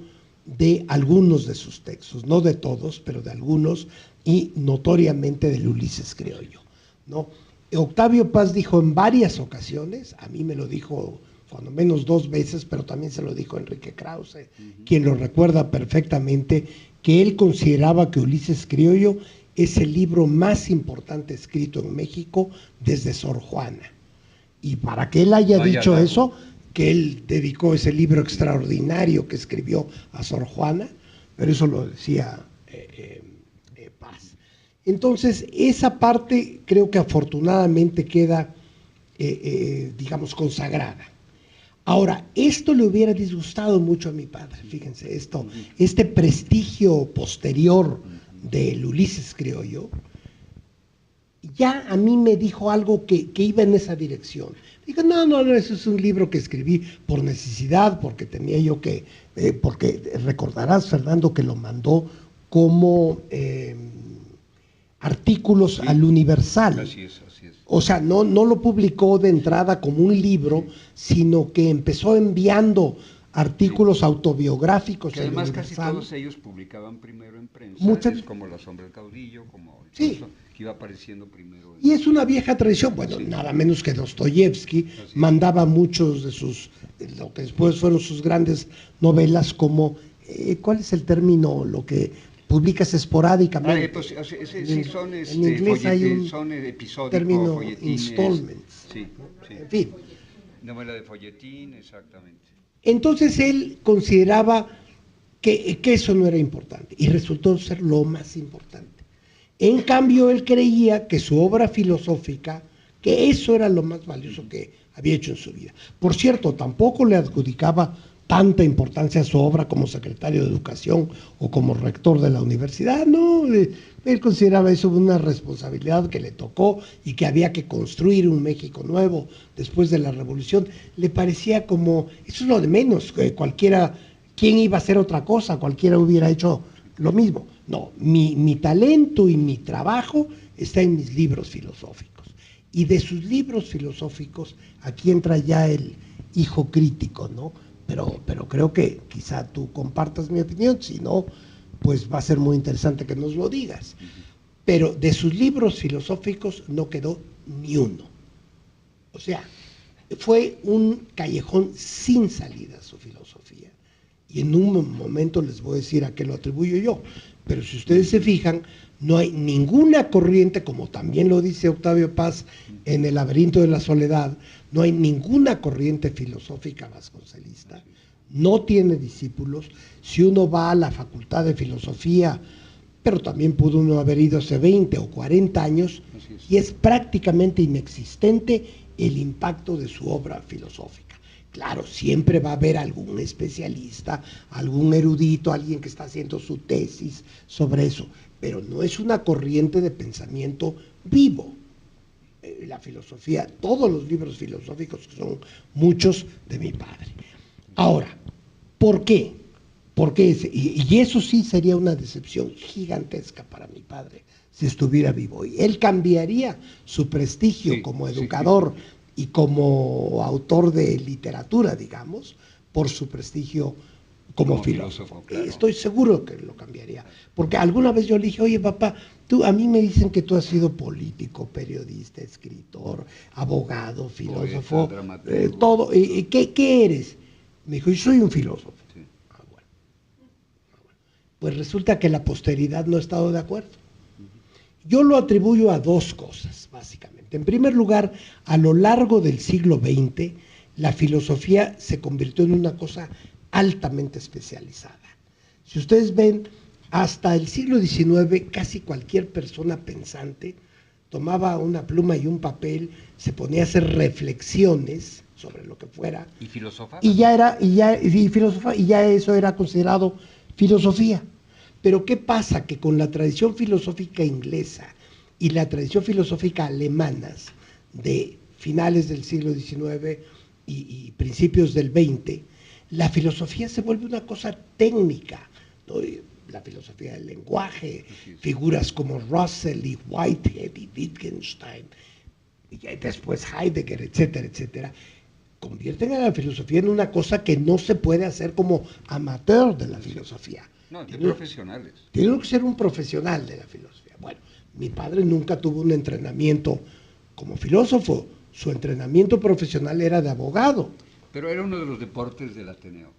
de algunos de sus textos, no de todos, pero de algunos, y notoriamente del Ulises criollo, ¿no? Octavio Paz dijo en varias ocasiones, a mí me lo dijo cuando menos 2 veces, pero también se lo dijo Enrique Krause, quien lo recuerda perfectamente, que él consideraba que Ulises criollo es el libro más importante escrito en México desde Sor Juana. Y para que él haya dicho eso, que él dedicó ese libro extraordinario que escribió a Sor Juana, pero eso lo decía Paz. Entonces, esa parte creo que afortunadamente queda, digamos, consagrada. Ahora, esto le hubiera disgustado mucho a mi padre, fíjense, este prestigio posterior del Ulises criollo, ya a mí me dijo algo que iba en esa dirección. Digo, no, eso es un libro que escribí por necesidad, porque tenía yo que, porque recordarás, Fernando, que lo mandó como artículos al Universal. Así es. O sea, no lo publicó de entrada como un libro, sino que empezó enviando artículos autobiográficos. Que además casi todos ellos publicaban primero en prensa, como La sombra del caudillo, como que iba apareciendo primero. Y es una vieja tradición, bueno, nada menos que Dostoyevsky mandaba muchos de lo que después fueron sus grandes novelas como, ¿cuál es el término? Lo que publicas esporádicamente. Pues, son en inglés hay un son episódicos, término, folletines. Installments. Sí. En fin. Novela de folletín, exactamente. Entonces él consideraba que eso no era importante y resultó ser lo más importante. En cambio, él creía que su obra filosófica, que eso era lo más valioso que había hecho en su vida. Por cierto, tampoco le adjudicaba tanta importancia a su obra como secretario de Educación o como rector de la universidad, no, él consideraba eso una responsabilidad que le tocó y que había que construir un México nuevo después de la Revolución. Le parecía como, eso es lo de menos, cualquiera, ¿quién iba a hacer otra cosa? Cualquiera hubiera hecho lo mismo. No, mi talento y mi trabajo está en mis libros filosóficos. Y de sus libros filosóficos, aquí entra ya el hijo crítico, ¿no? Pero creo que quizá tú compartas mi opinión, si no, pues va a ser muy interesante que nos lo digas. Pero de sus libros filosóficos no quedó ni uno. O sea, fue un callejón sin salida su filosofía. Y en un momento les voy a decir a qué lo atribuyo yo. Pero si ustedes se fijan, no hay ninguna corriente, como también lo dice Octavio Paz en El laberinto de la soledad, no hay ninguna corriente filosófica vasconcelista, no tiene discípulos. Si uno va a la Facultad de Filosofía pero también pudo uno haber ido hace 20 o 40 años y es prácticamente inexistente el impacto de su obra filosófica. Claro, siempre va a haber algún especialista, algún erudito, alguien que está haciendo su tesis sobre eso, pero no es una corriente de pensamiento vivo. La filosofía, todos los libros filosóficos, que son muchos, de mi padre. Ahora, ¿por qué? Porque y eso sí sería una decepción gigantesca para mi padre si estuviera vivo. Y él cambiaría su prestigio como educador y como autor de literatura, digamos, por su prestigio como filósofo. Claro. Estoy seguro que lo cambiaría. Porque alguna vez yo le dije, oye papá, a mí me dicen que tú has sido político, periodista, escritor, abogado, filósofo, poeta, todo. ¿Qué eres? Me dijo, yo soy un filósofo. Sí. Bueno. Pues resulta que la posteridad no ha estado de acuerdo. Yo lo atribuyo a dos cosas, básicamente. En primer lugar, a lo largo del siglo XX, la filosofía se convirtió en una cosa altamente especializada. Si ustedes ven, hasta el siglo XIX, casi cualquier persona pensante tomaba una pluma y un papel, se ponía a hacer reflexiones sobre lo que fuera. ¿Y filosofaba? Y ya eso era considerado filosofía. Pero ¿qué pasa? Que con la tradición filosófica inglesa y la tradición filosófica alemanas de finales del siglo XIX y principios del XX, la filosofía se vuelve una cosa técnica, ¿no? La filosofía del lenguaje, figuras como Russell y Whitehead y Wittgenstein, y después Heidegger, etcétera, etcétera, convierten a la filosofía en una cosa que no se puede hacer como amateur de la filosofía. No, de profesionales. Tiene que ser un profesional de la filosofía. Bueno, mi padre nunca tuvo un entrenamiento como filósofo, su entrenamiento profesional era de abogado. Pero era uno de los deportes del Ateneo.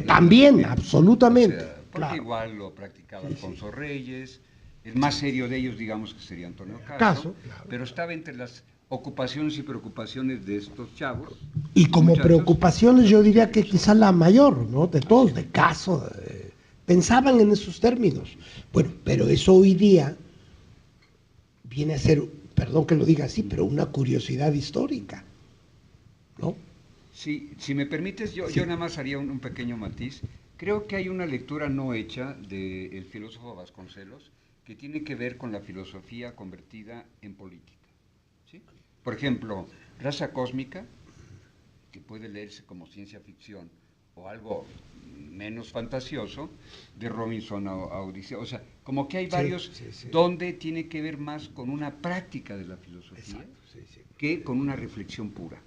También, absolutamente. O sea, porque igual lo practicaba Alfonso Reyes, el más serio de ellos, digamos que sería Antonio Caso, pero estaba entre las ocupaciones y preocupaciones de estos chavos. Y como preocupaciones yo diría que quizá la mayor, ¿no? De todos, de Caso, pensaban en esos términos. Bueno, pero eso hoy día viene a ser, perdón que lo diga así, pero una curiosidad histórica, ¿no? Sí, si me permites, yo nada más haría un pequeño matiz. Creo que hay una lectura no hecha del filósofo Vasconcelos que tiene que ver con la filosofía convertida en política, ¿sí? Por ejemplo, Raza Cósmica, que puede leerse como ciencia ficción o algo menos fantasioso, de Robinson a Odisea. O sea, como que hay varios donde tiene que ver más con una práctica de la filosofía que con una reflexión pura,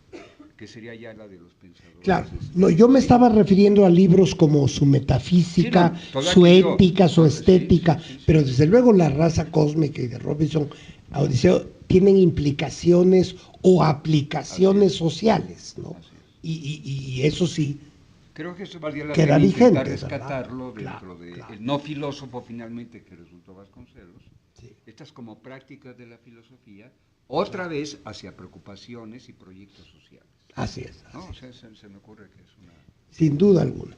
que sería ya la de los pensadores. Claro, no, yo me estaba refiriendo a libros como su metafísica, su ética, su estética, pero desde luego La Raza Cósmica y de Robinson a Odisea tienen implicaciones o aplicaciones sociales, ¿no? Y eso sí. Creo que eso valdría la pena intentar rescatarlo dentro del no filósofo finalmente que resultó Vasconcelos. Sí. Estas como prácticas de la filosofía, otra vez hacia preocupaciones y proyectos sociales. Así es. ¿No? O sea, se me ocurre que es una... Sin duda alguna.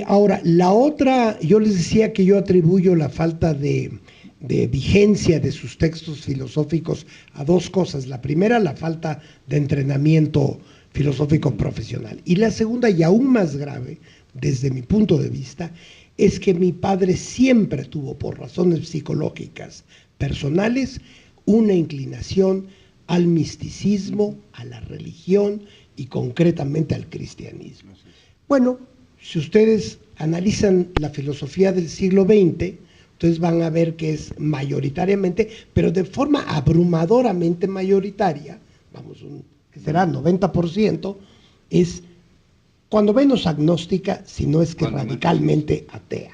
Ahora, la otra, yo les decía que yo atribuyo la falta de vigencia de sus textos filosóficos a dos cosas. La primera, la falta de entrenamiento filosófico profesional. Y la segunda, y aún más grave, desde mi punto de vista, es que mi padre siempre tuvo, por razones psicológicas personales, una inclinación al misticismo, a la religión y concretamente al cristianismo. Bueno, si ustedes analizan la filosofía del siglo XX, ustedes van a ver que es mayoritariamente, pero de forma abrumadoramente mayoritaria, vamos, que será 90%, es cuando menos agnóstica, si no es que radicalmente atea.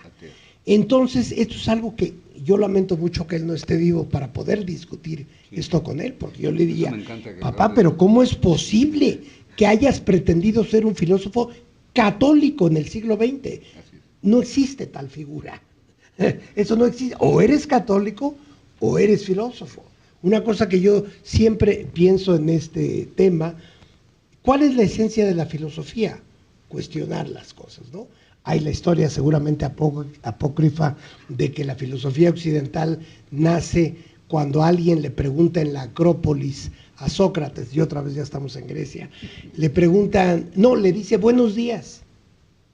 Entonces, esto es algo que yo lamento mucho que él no esté vivo para poder discutir esto con él, porque yo le diría, papá, pero ¿cómo es posible que hayas pretendido ser un filósofo católico en el siglo XX? No existe tal figura. Eso no existe. O eres católico o eres filósofo. Una cosa que yo siempre pienso en este tema, ¿cuál es la esencia de la filosofía? Cuestionar las cosas, ¿no? Hay la historia seguramente apócrifa de que la filosofía occidental nace cuando alguien le pregunta en la Acrópolis a Sócrates, y otra vez ya estamos en Grecia, le preguntan, no, le dice buenos días.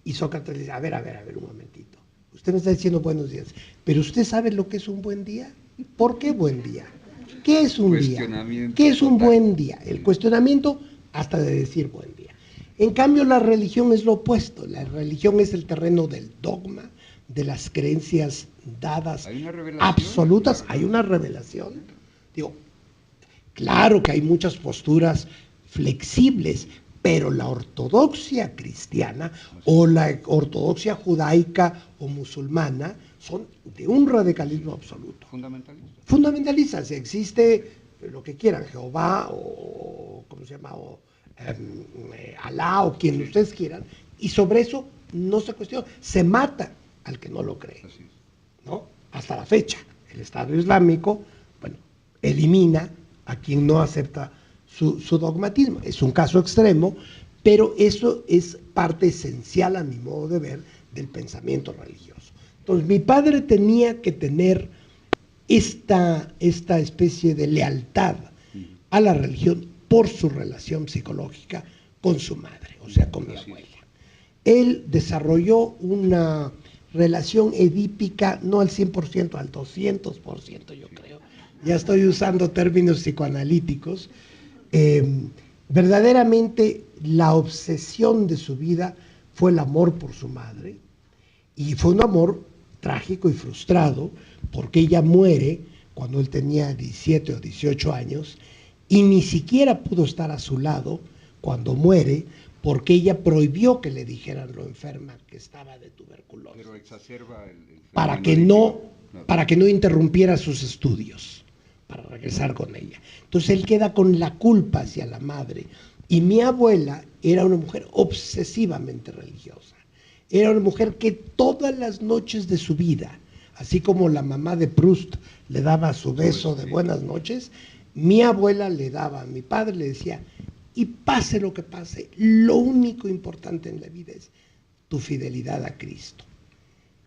Y Sócrates le dice, a ver, un momentito. Usted me está diciendo buenos días, pero ¿usted sabe lo que es un buen día? ¿Por qué buen día? ¿Qué es un día? ¿Qué es un buen día? El cuestionamiento hasta de decir buen día. En cambio, la religión es lo opuesto. La religión es el terreno del dogma, de las creencias dadas absolutas. Hay una revelación. Digo, claro que hay muchas posturas flexibles, pero la ortodoxia cristiana o la ortodoxia judaica o musulmana son de un radicalismo absoluto. Fundamentalista. Si existe lo que quieran, Jehová o ¿cómo se llama? O Alá o quien ustedes quieran, y sobre eso no se cuestiona, se mata al que no lo cree, ¿no? Hasta la fecha, el Estado Islámico, bueno, elimina a quien no acepta su dogmatismo. Es un caso extremo, pero eso es parte esencial, a mi modo de ver, del pensamiento religioso. Entonces, mi padre tenía que tener esta especie de lealtad a la religión por su relación psicológica con su madre, o sea, con mi abuela. Él desarrolló una relación edípica, no al 100%, al 200%, yo creo. Ya estoy usando términos psicoanalíticos. Verdaderamente, la obsesión de su vida fue el amor por su madre, y fue un amor trágico y frustrado, porque ella muere cuando él tenía 17 o 18 años, y ni siquiera pudo estar a su lado cuando muere, porque ella prohibió que le dijeran lo enferma que estaba de tuberculosis. Pero exacerba para que no interrumpiera sus estudios, para regresar con ella. Entonces él queda con la culpa hacia la madre. Y mi abuela era una mujer obsesivamente religiosa. Era una mujer que todas las noches de su vida, así como la mamá de Proust le daba su beso de buenas noches, mi abuela le daba a mi padre, le decía, y pase lo que pase, lo único importante en la vida es tu fidelidad a Cristo.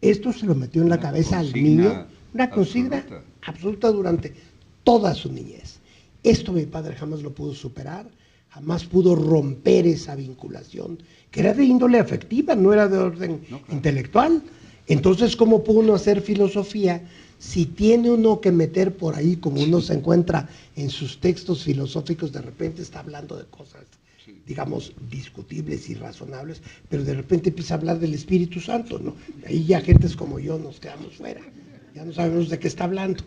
Esto se lo metió en la cabeza al niño, una consigna absoluta durante toda su niñez. Esto mi padre jamás lo pudo superar, jamás pudo romper esa vinculación, que era de índole afectiva, no era de orden intelectual. Entonces, ¿cómo pudo uno hacer filosofía si tiene uno que meter por ahí, como uno se encuentra en sus textos filosóficos, de repente está hablando de cosas, digamos, discutibles y razonables, pero de repente empieza a hablar del Espíritu Santo, ¿no? Ahí ya gentes como yo nos quedamos fuera, ya no sabemos de qué está hablando.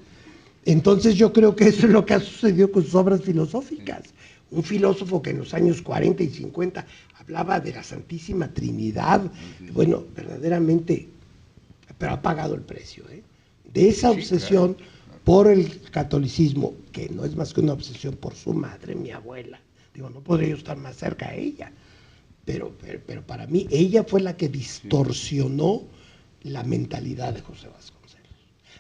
Entonces yo creo que eso es lo que ha sucedido con sus obras filosóficas. Un filósofo que en los años 40 y 50 hablaba de la Santísima Trinidad, bueno, verdaderamente, pero ha pagado el precio, de esa obsesión por el catolicismo, que no es más que una obsesión por su madre, mi abuela. Digo, no podría yo estar más cerca a ella, pero para mí ella fue la que distorsionó la mentalidad de José Vasconcelos.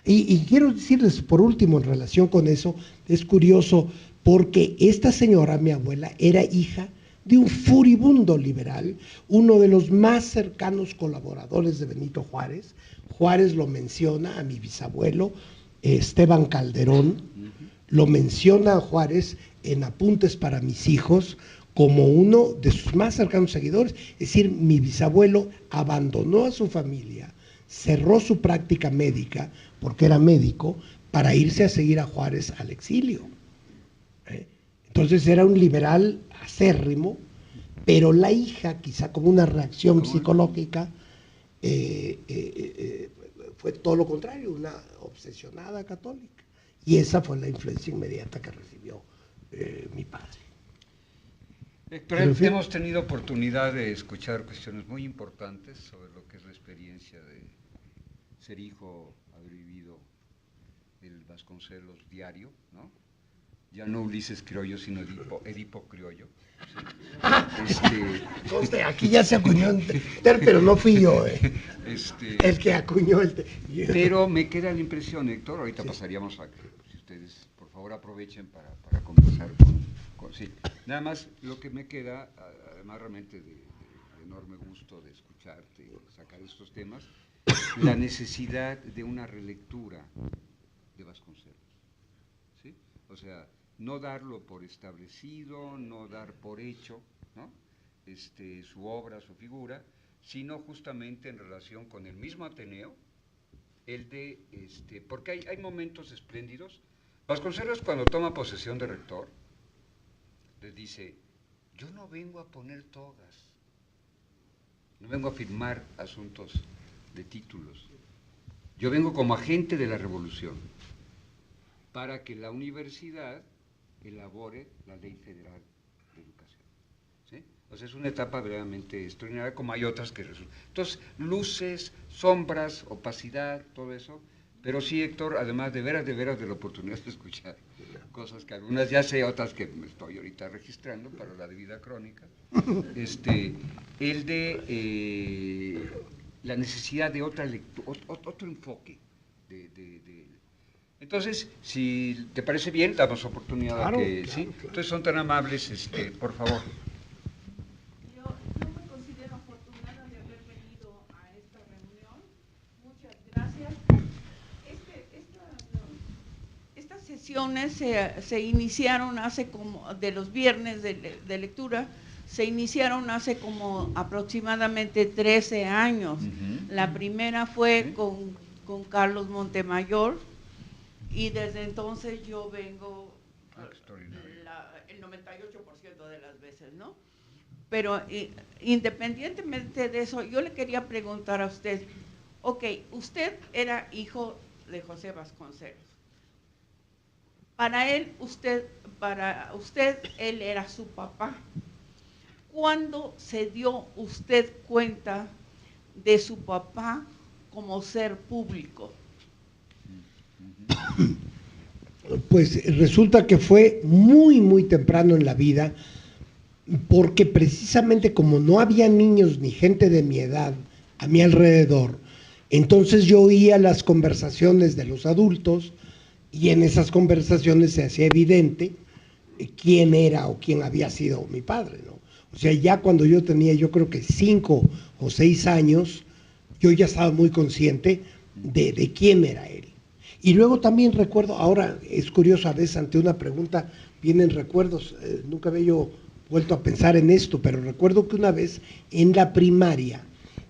Y quiero decirles, por último, en relación con eso, es curioso, porque esta señora, mi abuela, era hija de un furibundo liberal, uno de los más cercanos colaboradores de Benito Juárez. Juárez lo menciona a mi bisabuelo, Esteban Calderón, lo menciona a Juárez en Apuntes para mis hijos como uno de sus más cercanos seguidores. Es decir, mi bisabuelo abandonó a su familia, cerró su práctica médica, porque era médico, para irse a seguir a Juárez al exilio. Entonces era un liberal acérrimo, pero la hija, quizá como una reacción psicológica, fue todo lo contrario, una obsesionada católica. Y esa fue la influencia inmediata que recibió mi padre. Pero hemos tenido oportunidad de escuchar cuestiones muy importantes sobre lo que es la experiencia de ser hijo, haber vivido el Vasconcelos diario, ¿no? Ya no Ulises criollo, sino Edipo criollo. Sí. Aquí ya se acuñó un pero no fui yo el que acuñó el Pero me queda la impresión, Héctor, ahorita pasaríamos a que si ustedes por favor aprovechen para conversar con sí. Nada más lo que me queda, además realmente de enorme gusto de escucharte sacar estos temas, la necesidad de una relectura de Vasconcelos, ¿sí? O sea, no darlo por establecido, no dar por hecho, ¿no? Su obra, su figura, sino justamente en relación con el mismo Ateneo, porque hay momentos espléndidos. Vasconcelos, cuando toma posesión de rector, les dice: yo no vengo a poner togas, no vengo a firmar asuntos de títulos, yo vengo como agente de la revolución para que la universidad elabore la Ley Federal de Educación, ¿sí? O sea, es una etapa verdaderamente extraordinaria, como hay otras que resultan. Entonces, luces, sombras, opacidad, todo eso, pero sí, Héctor, además de veras de la oportunidad de escuchar cosas que algunas ya sé, otras que me estoy ahorita registrando para la debida crónica, la necesidad de otra lectura, otro enfoque. Entonces, si te parece bien, damos oportunidad claro, a que, claro, ¿sí? claro. Entonces son tan amables, por favor. Yo me considero afortunada de haber venido a esta reunión. Muchas gracias. Estas sesiones se iniciaron hace como, de los viernes de lectura, se iniciaron hace como aproximadamente 13 años. La primera fue con Carlos Montemayor, y desde entonces yo vengo el 98% de las veces, ¿no? Pero independientemente de eso, yo le quería preguntar a usted, ok, usted era hijo de José Vasconcelos. Para usted, él era su papá. ¿Cuándo se dio usted cuenta de su papá como ser público? Pues resulta que fue muy, muy temprano en la vida, porque precisamente como no había niños ni gente de mi edad a mi alrededor, entonces yo oía las conversaciones de los adultos y en esas conversaciones se hacía evidente quién era o quién había sido mi padre, ¿no? O sea, ya cuando yo tenía, yo creo que 5 o 6 años, yo ya estaba muy consciente de quién era él. Y luego también recuerdo, ahora es curioso, a veces ante una pregunta vienen recuerdos, nunca había yo vuelto a pensar en esto, pero recuerdo que una vez en la primaria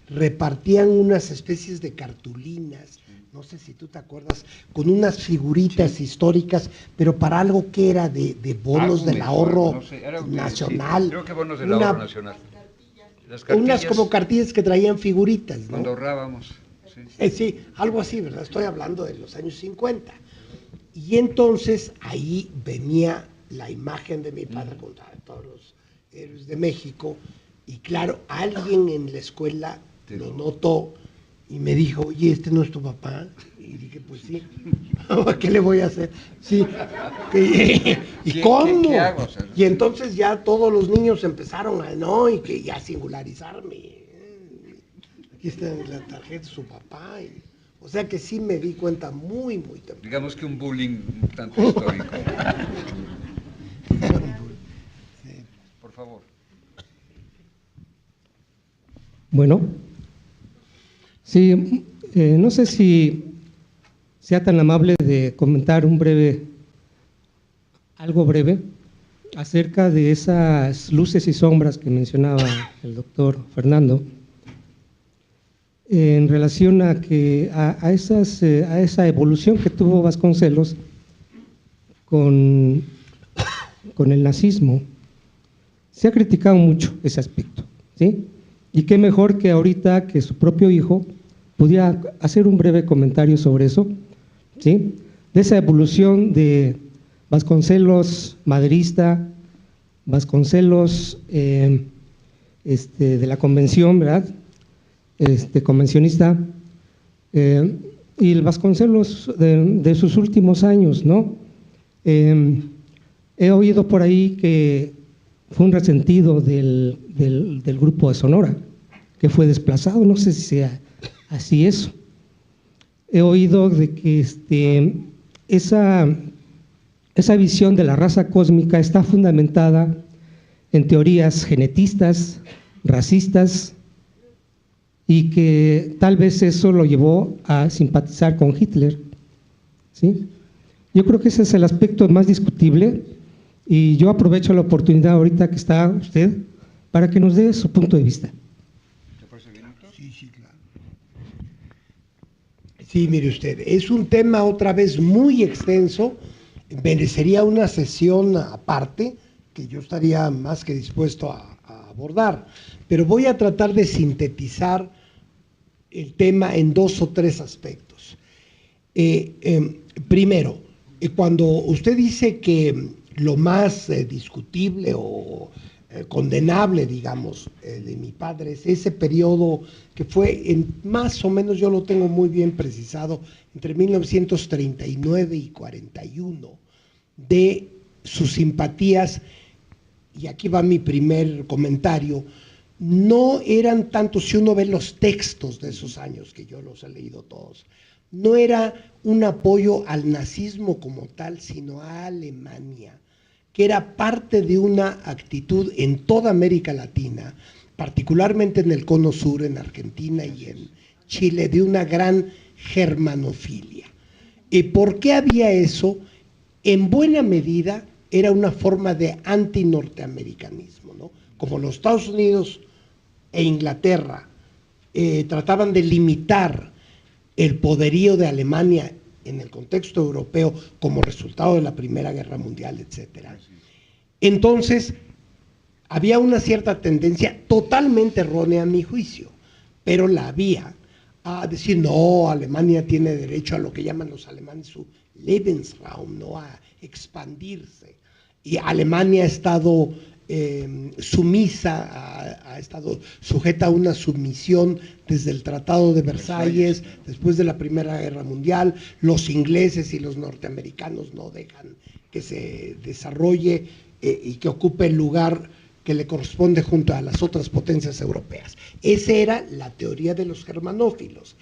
repartían unas especies de cartulinas, no sé si tú te acuerdas, con unas figuritas históricas, pero para algo que era de bonos del ahorro nacional. Sí, creo que bonos del ahorro nacional. Unas como cartillas que traían figuritas, ¿no? Cuando ahorrábamos. Sí, algo así, ¿verdad? Estoy hablando de los años 50. Y entonces ahí venía la imagen de mi padre contra todos los héroes de México. Y claro, alguien en la escuela lo notó y me dijo: oye, ¿este no es tu papá? Y dije: pues sí. ¿Qué le voy a hacer? Sí. ¿Y cómo? ¿Qué hago? Y entonces ya todos los niños empezaron y que ya singularizarme. Aquí está la tarjeta de su papá. O sea que sí me di cuenta muy, muy temprano. Digamos que un bullying un tanto histórico. Por favor. Bueno, sí, no sé si sea tan amable de comentar algo breve acerca de esas luces y sombras que mencionaba el doctor Fernando, en relación a esa evolución que tuvo Vasconcelos con el nazismo. Se ha criticado mucho ese aspecto, ¿sí? Y qué mejor que ahorita que su propio hijo pudiera hacer un breve comentario sobre eso, ¿sí? De esa evolución de Vasconcelos maderista, Vasconcelos de la convención, ¿verdad? Convencionista, y el Vasconcelos de sus últimos años, ¿no? He oído por ahí que fue un resentido del grupo de Sonora, que fue desplazado, no sé si sea así eso. He oído de que esa visión de la raza cósmica está fundamentada en teorías genetistas, racistas, y que tal vez eso lo llevó a simpatizar con Hitler, ¿sí? Yo creo que ese es el aspecto más discutible, y yo aprovecho la oportunidad ahorita que está usted para que nos dé su punto de vista. ¿Te parece bien, Héctor? Sí, claro. Sí, mire usted, es un tema otra vez muy extenso, merecería una sesión aparte, que yo estaría más que dispuesto a abordar, pero voy a tratar de sintetizar el tema en 2 o 3 aspectos. Primero, cuando usted dice que lo más discutible o condenable, digamos, de mi padre es ese periodo que fue más o menos, yo lo tengo muy bien precisado, entre 1939 y 41, de sus simpatías, y aquí va mi primer comentario, no eran tanto, si uno ve los textos de esos años, que yo los he leído todos, no era un apoyo al nazismo como tal, sino a Alemania, que era parte de una actitud en toda América Latina, particularmente en el Cono Sur, en Argentina y en Chile, de una gran germanofilia. ¿Y por qué había eso? En buena medida era una forma de antinorteamericanismo, ¿no? Como los Estados Unidos e Inglaterra trataban de limitar el poderío de Alemania en el contexto europeo como resultado de la Primera Guerra Mundial, etcétera. Entonces, había una cierta tendencia totalmente errónea a mi juicio, pero la había, a decir, no, Alemania tiene derecho a lo que llaman los alemanes su Lebensraum, ¿no? A expandirse. Y Alemania ha estado sumisa, ha estado sujeta a una sumisión desde el Tratado de Versalles, después de la Primera Guerra Mundial. Los ingleses y los norteamericanos no dejan que se desarrolle y que ocupe el lugar que le corresponde junto a las otras potencias europeas. Esa era la teoría de los germanófilos,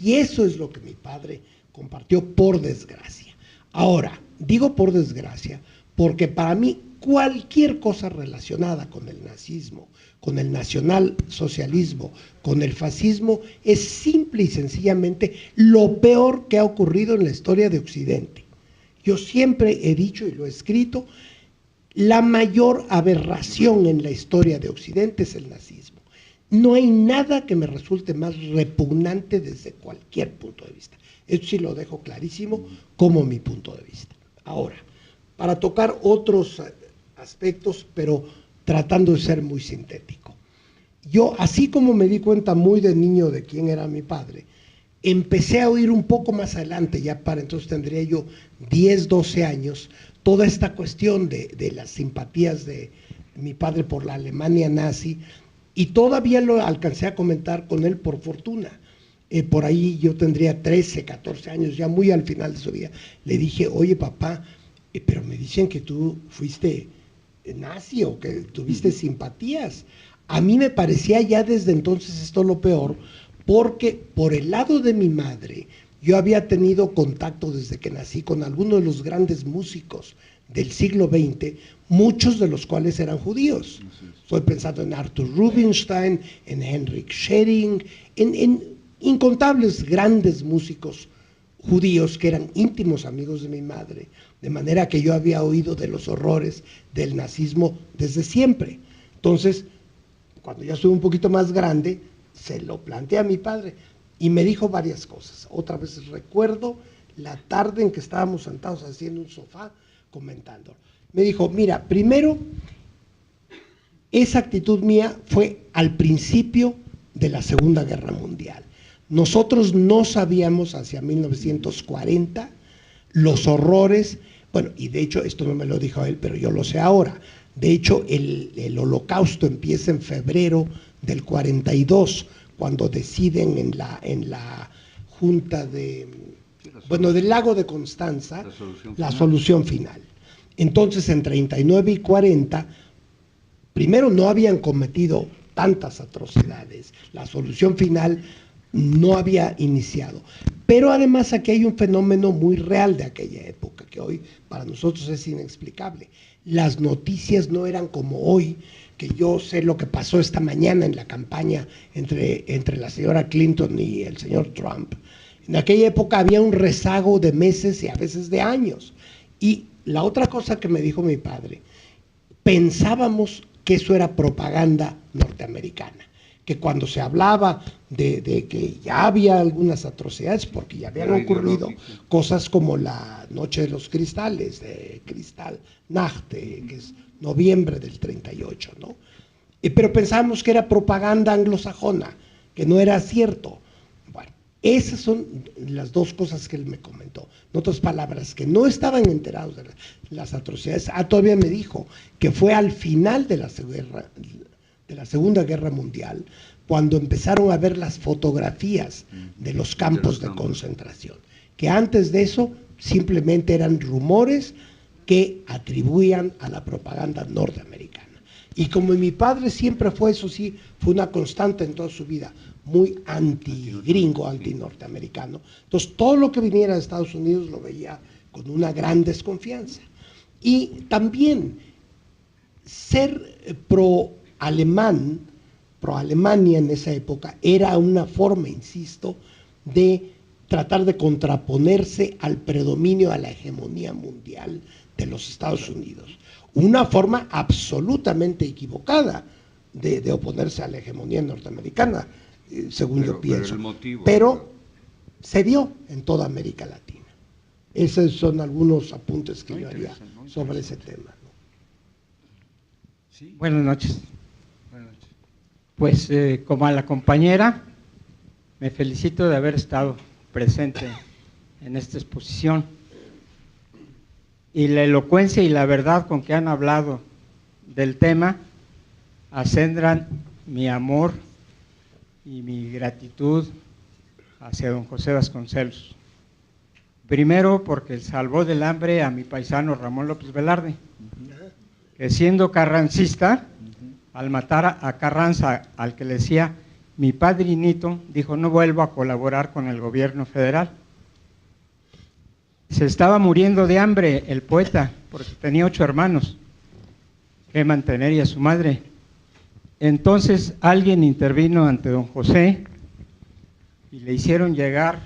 y eso es lo que mi padre compartió, por desgracia. Ahora, digo por desgracia, porque para mí cualquier cosa relacionada con el nazismo, con el nacionalsocialismo, con el fascismo, es simple y sencillamente lo peor que ha ocurrido en la historia de Occidente. Yo siempre he dicho y lo he escrito, la mayor aberración en la historia de Occidente es el nazismo. No hay nada que me resulte más repugnante desde cualquier punto de vista. Eso sí lo dejo clarísimo como mi punto de vista. Ahora, para tocar otros aspectos, pero tratando de ser muy sintético. Yo, así como me di cuenta muy de niño de quién era mi padre, empecé a oír un poco más adelante, ya para entonces tendría yo 10, 12 años, toda esta cuestión de las simpatías de mi padre por la Alemania nazi, y todavía lo alcancé a comentar con él por fortuna. Por ahí yo tendría 13, 14 años, ya muy al final de su vida. Le dije, oye papá, pero me dicen que tú fuiste nazi o que tuviste simpatías. A mí me parecía ya desde entonces esto lo peor, porque por el lado de mi madre, yo había tenido contacto desde que nací con algunos de los grandes músicos del siglo XX, muchos de los cuales eran judíos. Estoy pensando en Arthur Rubinstein, en Heinrich Schering, en incontables grandes músicos judíos que eran íntimos amigos de mi madre, de manera que yo había oído de los horrores del nazismo desde siempre. Entonces, cuando ya estuve un poquito más grande, se lo planteé a mi padre y me dijo varias cosas. Otra vez recuerdo la tarde en que estábamos sentados así en un sofá comentando. Me dijo, mira, primero, esa actitud mía fue al principio de la Segunda Guerra Mundial. Nosotros no sabíamos hacia 1940 los horrores, bueno, y de hecho esto no me lo dijo él, pero yo lo sé ahora. De hecho, el holocausto empieza en febrero del 42, cuando deciden en la junta del lago de Constanza, la solución final. Entonces, en 39 y 40, primero no habían cometido tantas atrocidades, la solución final no había iniciado. Pero además aquí hay un fenómeno muy real de aquella época, que hoy para nosotros es inexplicable. las noticias no eran como hoy, que yo sé lo que pasó esta mañana en la campaña entre la señora Clinton y el señor Trump. En aquella época había un rezago de meses y a veces de años. Y la otra cosa que me dijo mi padre, pensábamos que eso era propaganda norteamericana, que cuando se hablaba de que ya había algunas atrocidades, porque ya habían ocurrido cosas como la Noche de los Cristales, de Kristallnacht, que es noviembre del 38, ¿no? Pero pensábamos que era propaganda anglosajona, que no era cierto. Bueno, esas son las dos cosas que él me comentó. En otras palabras, que no estaban enterados de las atrocidades. Todavía me dijo que fue al final de la Segunda Guerra Mundial cuando empezaron a ver las fotografías de los campos de concentración, que antes de eso simplemente eran rumores que atribuían a la propaganda norteamericana. Y como mi padre siempre fue, eso sí, fue una constante en toda su vida, muy anti-gringo, anti-norteamericano, entonces todo lo que viniera de Estados Unidos lo veía con una gran desconfianza. Y también ser pro-Alemania en esa época era una forma, insisto, de tratar de contraponerse al predominio, a la hegemonía mundial de los Estados Unidos. Una forma absolutamente equivocada de oponerse a la hegemonía norteamericana, según yo pienso. Pero se dio en toda América Latina. Esos son algunos apuntes que yo haría sobre ese tema, ¿no? Sí. Buenas noches. Pues como a la compañera, me felicito de haber estado presente en esta exposición. Y la elocuencia y la verdad con que han hablado del tema acentran mi amor y mi gratitud hacia don José Vasconcelos. Primero porque salvó del hambre a mi paisano Ramón López Velarde, que siendo carrancista, al matar a Carranza, al que le decía mi padrinito, dijo no vuelvo a colaborar con el gobierno federal. Se estaba muriendo de hambre el poeta, porque tenía 8 hermanos que mantener y a su madre. Entonces alguien intervino ante don José y le hicieron llegar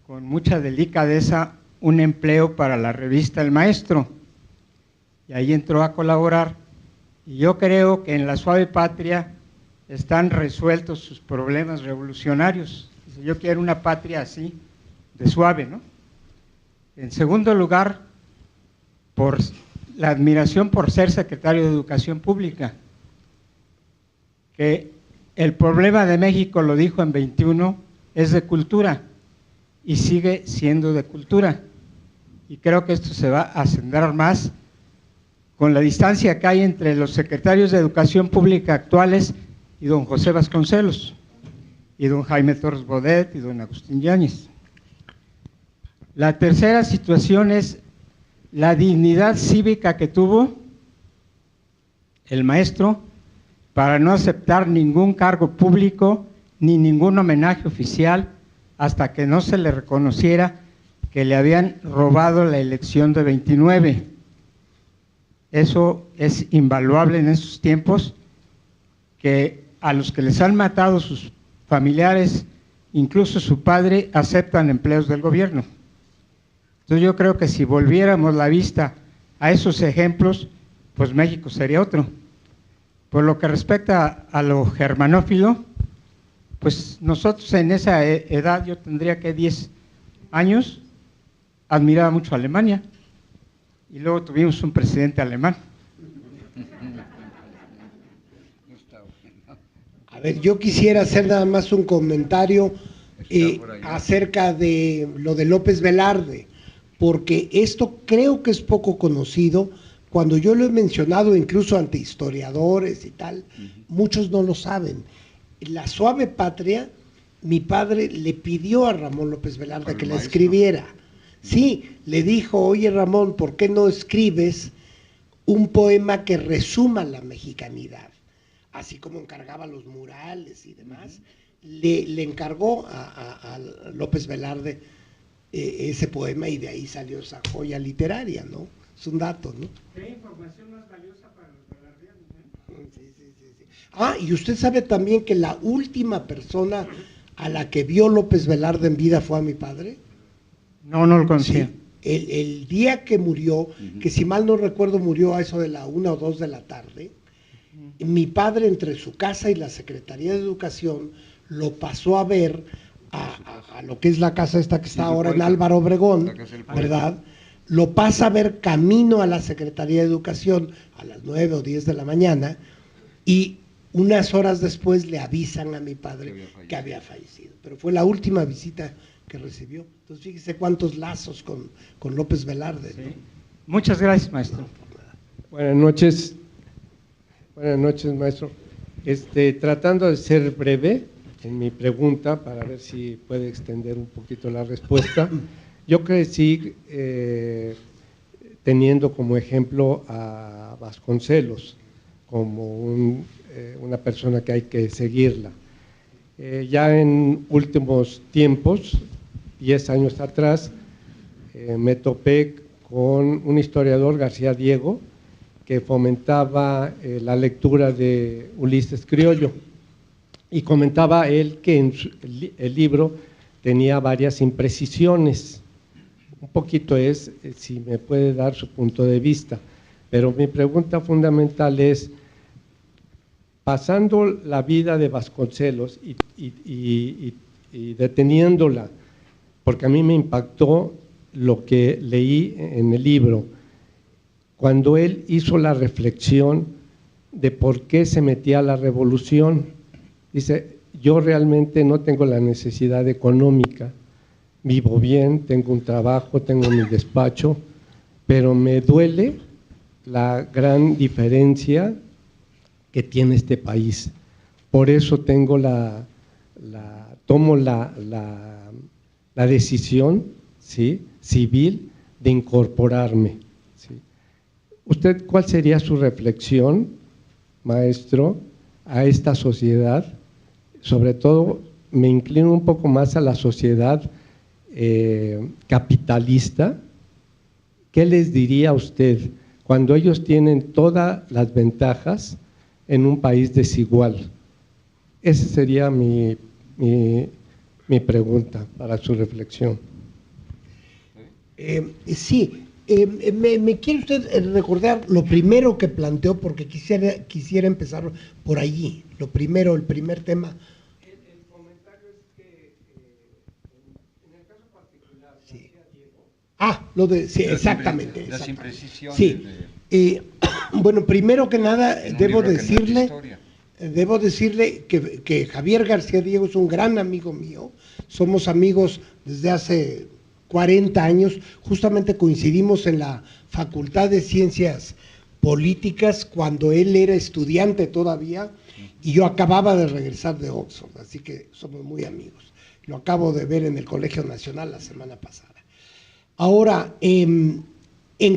con mucha delicadeza un empleo para la revista El Maestro. Y ahí entró a colaborar. Y yo creo que en La Suave Patria están resueltos sus problemas revolucionarios. Yo quiero una patria así, de suave, ¿no? En segundo lugar, por la admiración por ser secretario de Educación Pública, que el problema de México, lo dijo en 21, es de cultura y sigue siendo de cultura. Y creo que esto se va a acelerar más con la distancia que hay entre los secretarios de Educación Pública actuales y don José Vasconcelos, y don Jaime Torres Bodet y don Agustín Yáñez. La tercera situación es la dignidad cívica que tuvo el maestro para no aceptar ningún cargo público ni ningún homenaje oficial hasta que no se le reconociera que le habían robado la elección de 29. Eso es invaluable en estos tiempos, que a los que les han matado sus familiares, incluso su padre, aceptan empleos del gobierno. Entonces yo creo que si volviéramos la vista a esos ejemplos, pues México sería otro. Por lo que respecta a lo germanófilo, pues nosotros en esa edad, yo tendría que 10 años, admiraba mucho a Alemania, y luego tuvimos un presidente alemán. A ver, yo quisiera hacer nada más un comentario acerca de lo de López Velarde, porque esto creo que es poco conocido. Cuando yo lo he mencionado incluso ante historiadores y tal, muchos no lo saben. La Suave Patria, mi padre le pidió a Ramón López Velarde que la escribiera. Sí, le dijo, oye Ramón, ¿por qué no escribes un poema que resuma la mexicanidad? Así como encargaba los murales y demás, le encargó a López Velarde ese poema, y de ahí salió esa joya literaria, ¿no? es un dato, ¿no? ¿Qué información más valiosa para los velardianos? Sí. Ah, y usted sabe también que la última persona a la que vio López Velarde en vida fue a mi padre. No, no lo conocía. Sí, el día que murió, que si mal no recuerdo murió a eso de la 1 o 2 de la tarde, mi padre entre su casa y la Secretaría de Educación lo pasó a ver a lo que es la casa esta que está ahora en Álvaro Obregón, ¿verdad? Lo pasa a ver camino a la Secretaría de Educación a las 9 o 10 de la mañana y unas horas después le avisan a mi padre que había fallecido. Pero fue la última visita que recibió. Entonces fíjese cuántos lazos con López Velarde, ¿no? Sí. Muchas gracias, maestro. Buenas noches, maestro. Tratando de ser breve en mi pregunta, para ver si puede extender un poquito la respuesta. Yo crecí teniendo como ejemplo a Vasconcelos, como una persona que hay que seguirla. Ya en últimos tiempos, 10 años atrás, me topé con un historiador, García Diego, que fomentaba la lectura de Ulises Criollo, y comentaba él que en el libro tenía varias imprecisiones. Un poquito es, si me puede dar su punto de vista, pero mi pregunta fundamental es, pasando la vida de Vasconcelos y deteniéndola, porque a mí me impactó lo que leí en el libro, cuando él hizo la reflexión de por qué se metía a la revolución. Dice, yo realmente no tengo la necesidad económica, vivo bien, tengo un trabajo, tengo mi despacho, pero me duele la gran diferencia que tiene este país. Por eso tengo tomo la decisión, ¿sí?, civil de incorporarme. ¿Sí? ¿Usted cuál sería su reflexión, maestro, a esta sociedad? Sobre todo me inclino un poco más a la sociedad capitalista. ¿Qué les diría usted cuando ellos tienen todas las ventajas en un país desigual? Esa sería mi pregunta para su reflexión. Sí, me quiere usted recordar lo primero que planteó, porque quisiera empezar por allí, el primer tema. El comentario es que en el caso particular, Sí. García Sí, Diego, sí, exactamente. Las exactamente. imprecisiones. Sí, bueno, primero que nada, en un debo libro que narra decirle historia. que Javier García Diego es un gran amigo mío, somos amigos desde hace 40 años, justamente coincidimos en la Facultad de Ciencias Políticas cuando él era estudiante todavía y yo acababa de regresar de Oxford, así que somos muy amigos. Lo acabo de ver en el Colegio Nacional la semana pasada. Ahora, en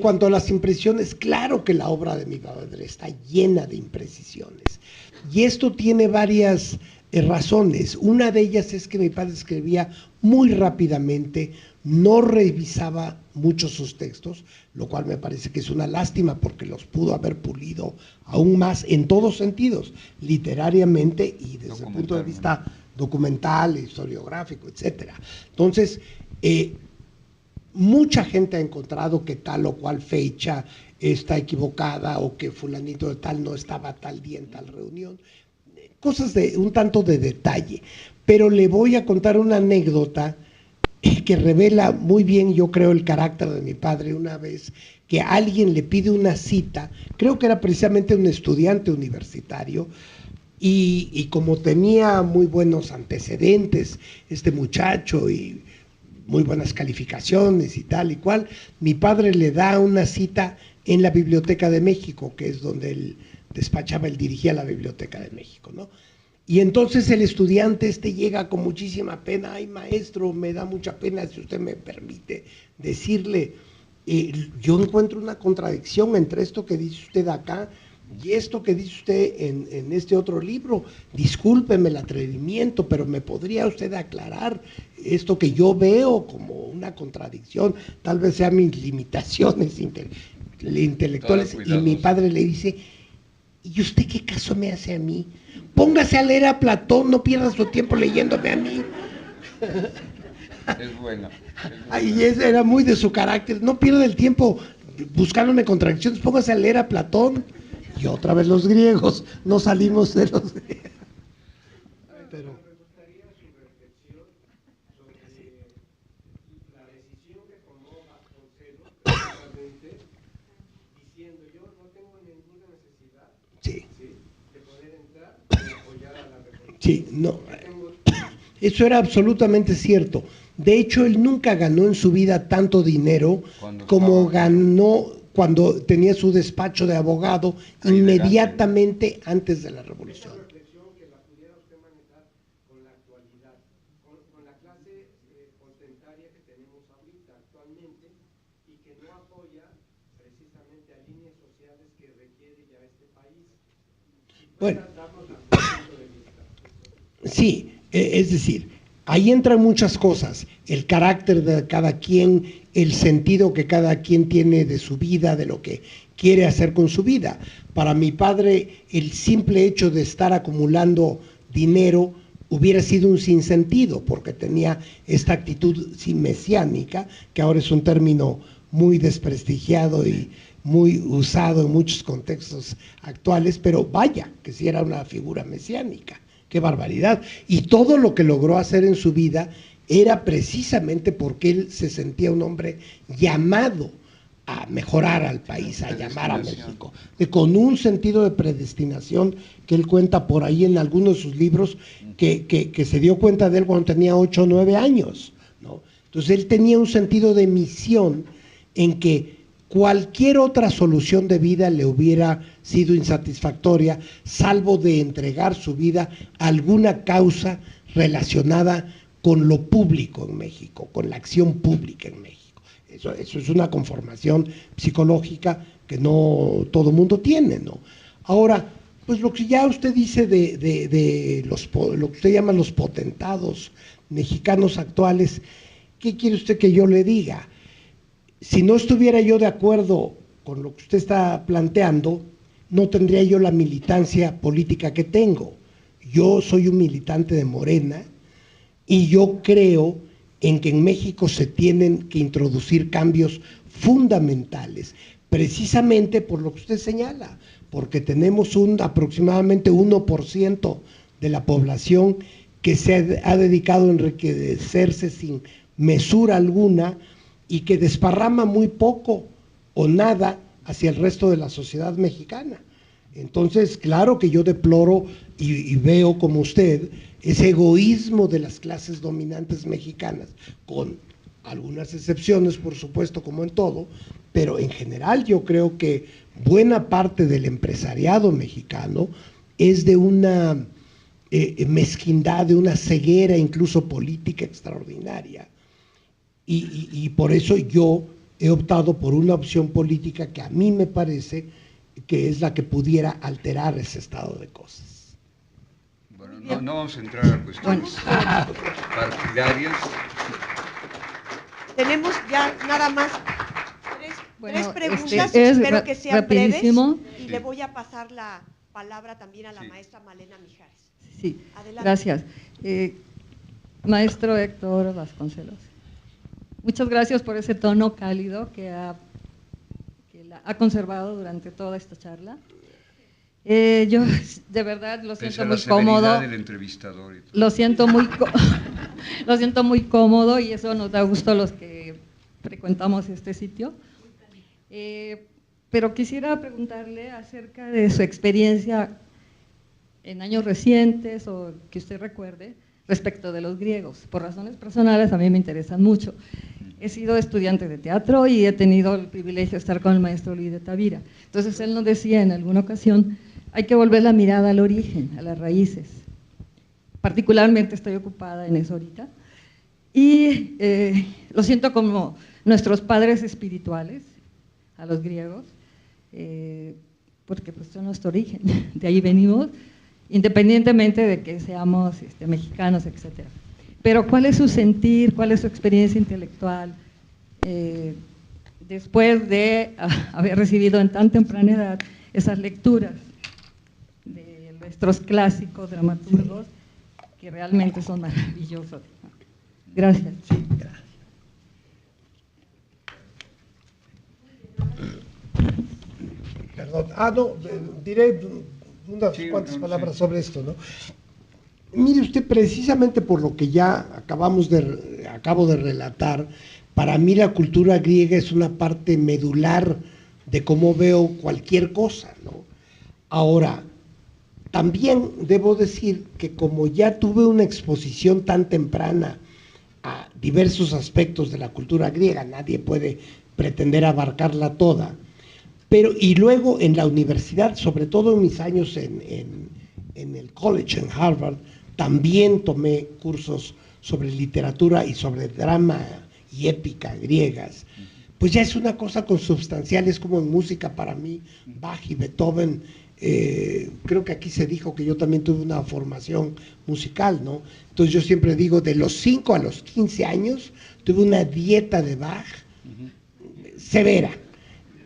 cuanto a las impresiones, claro que la obra de mi padre está llena de imprecisiones y esto tiene varias razones. Una de ellas es que mi padre escribía muy rápidamente, no revisaba mucho sus textos, lo cual me parece que es una lástima porque los pudo haber pulido aún más en todos sentidos, literariamente y desde el punto de vista documental, historiográfico, etcétera. Entonces, mucha gente ha encontrado que tal o cual fecha está equivocada o que fulanito de tal no estaba tal día en tal reunión, cosas de un tanto de detalle, pero le voy a contar una anécdota que revela muy bien, yo creo, el carácter de mi padre. Una vez que alguien le pide una cita, creo que era precisamente un estudiante universitario, y como tenía muy buenos antecedentes este muchacho y muy buenas calificaciones y tal y cual, mi padre le da una cita en la Biblioteca de México, que es donde él despachaba, él dirigía la Biblioteca de México, ¿no? Y entonces el estudiante llega con muchísima pena, ay maestro, me da mucha pena si usted me permite decirle, yo encuentro una contradicción entre esto que dice usted acá y esto que dice usted en este otro libro, discúlpeme el atrevimiento, pero ¿me podría usted aclarar esto que yo veo como una contradicción? Tal vez sean mis limitaciones. intelectuales, Claro, y mi cuidados. padre le dice, ¿y usted qué caso me hace a mí? Póngase a leer a Platón, no pierda su tiempo leyéndome a mí. Es buena. Y ese era muy de su carácter, no pierda el tiempo buscándome contradicciones, póngase a leer a Platón. Y otra vez los griegos, no salimos de los griegos. Pero la decisión que tomó Vasconcelos, precisamente, diciendo yo no tengo ninguna necesidad de poder entrar y apoyar a la revolución. Sí, no, eso era absolutamente cierto. De hecho, él nunca ganó en su vida tanto dinero como ganó cuando tenía su despacho de abogado inmediatamente antes de la revolución. Esa reflexión que la pudiera usted manejar con la actualidad, con la clase ostentaria que tenemos ahorita actualmente y que no apoya precisamente a líneas sociales que requiere ya este país. Bueno, sí, es decir, ahí entran muchas cosas, el carácter de cada quien, el sentido que cada quien tiene de su vida, de lo que quiere hacer con su vida. Para mi padre, el simple hecho de estar acumulando dinero hubiera sido un sinsentido, porque tenía esta actitud mesiánica, que ahora es un término muy desprestigiado y muy usado en muchos contextos actuales, pero vaya, que sí era una figura mesiánica. ¡Qué barbaridad! Y todo lo que logró hacer en su vida era precisamente porque él se sentía un hombre llamado a mejorar al país, a llamar a México, con un sentido de predestinación que él cuenta por ahí en algunos de sus libros, que se dio cuenta de él cuando tenía 8 o 9 años, ¿no? Entonces él tenía un sentido de misión en que cualquier otra solución de vida le hubiera sido insatisfactoria, salvo de entregar su vida a alguna causa relacionada con lo público en México, con la acción pública en México. Eso es una conformación psicológica que no todo mundo tiene, ¿no? Ahora, pues lo que ya usted dice de lo que usted llama los potentados mexicanos actuales, ¿qué quiere usted que yo le diga? Si no estuviera yo de acuerdo con lo que usted está planteando, no tendría yo la militancia política que tengo. Yo soy un militante de Morena y yo creo en que en México se tienen que introducir cambios fundamentales, precisamente por lo que usted señala, porque tenemos aproximadamente 1% de la población que se ha dedicado a enriquecerse sin mesura alguna y que desparrama muy poco o nada hacia el resto de la sociedad mexicana. Entonces, claro que yo deploro y veo como usted ese egoísmo de las clases dominantes mexicanas, con algunas excepciones, por supuesto, como en todo, pero en general yo creo que buena parte del empresariado mexicano es de una mezquindad, de una ceguera incluso política extraordinaria. Y por eso yo he optado por una opción política que a mí me parece que es la que pudiera alterar ese estado de cosas. Bueno, no vamos a entrar a cuestiones partidarias. Tenemos ya nada más tres preguntas, es espero que sean breves, rapidísimo. y le voy a pasar la palabra también a la maestra Malena Mijares. Sí, Adelante. gracias. Maestro Héctor Vasconcelos, muchas gracias por ese tono cálido que ha conservado durante toda esta charla. Yo de verdad lo siento muy cómodo. Del entrevistador y todo. Lo siento muy cómodo y eso nos da gusto a los que frecuentamos este sitio. Pero quisiera preguntarle acerca de su experiencia en años recientes o que usted recuerde respecto de los griegos. Por razones personales a mí me interesan mucho. He sido estudiante de teatro y he tenido el privilegio de estar con el maestro Luis de Tavira. Entonces él nos decía en alguna ocasión, hay que volver la mirada al origen, a las raíces. Particularmente estoy ocupada en eso ahorita. Y lo siento como nuestros padres espirituales, a los griegos, porque pues son nuestro origen, de ahí venimos, independientemente de que seamos mexicanos, etcétera. Pero ¿cuál es su sentir, cuál es su experiencia intelectual después de haber recibido en tan temprana edad esas lecturas de nuestros clásicos dramaturgos, que realmente son maravillosos. Gracias. Sí, gracias. Perdón. No, diré unas cuantas palabras sobre esto, ¿no? Mire usted, precisamente por lo que ya acabo de relatar, para mí la cultura griega es una parte medular de cómo veo cualquier cosa, ¿no? Ahora, también debo decir que como ya tuve una exposición tan temprana a diversos aspectos de la cultura griega, nadie puede pretender abarcarla toda, pero y luego en la universidad, sobre todo en mis años en el college, en Harvard, también tomé cursos sobre literatura y sobre drama y épica griegas. Pues ya es una cosa consubstancial, es como en música para mí, Bach y Beethoven. Creo que aquí se dijo que yo también tuve una formación musical, ¿no? Entonces yo siempre digo, de los 5 a los 15 años, tuve una dieta de Bach severa,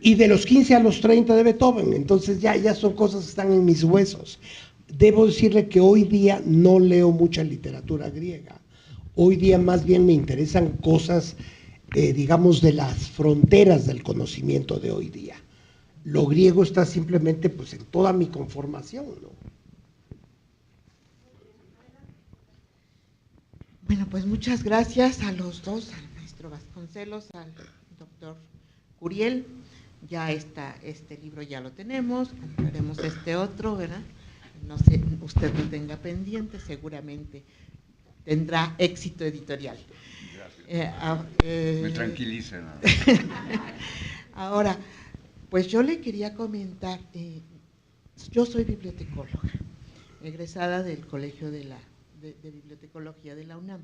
y de los 15 a los 30 de Beethoven. Entonces ya son cosas que están en mis huesos. Debo decirle que hoy día no leo mucha literatura griega. Hoy día más bien me interesan cosas, digamos, de las fronteras del conocimiento de hoy día. Lo griego está simplemente pues en toda mi conformación, ¿no? Bueno, pues muchas gracias a los dos, al maestro Vasconcelos, al doctor Curiel. Ya este libro ya lo tenemos, compraremos este otro, ¿verdad? No sé, usted lo tenga pendiente, seguramente tendrá éxito editorial. Me tranquiliza. ¿No? Ahora, pues yo le quería comentar, yo soy bibliotecóloga, egresada del Colegio de Bibliotecología de la UNAM,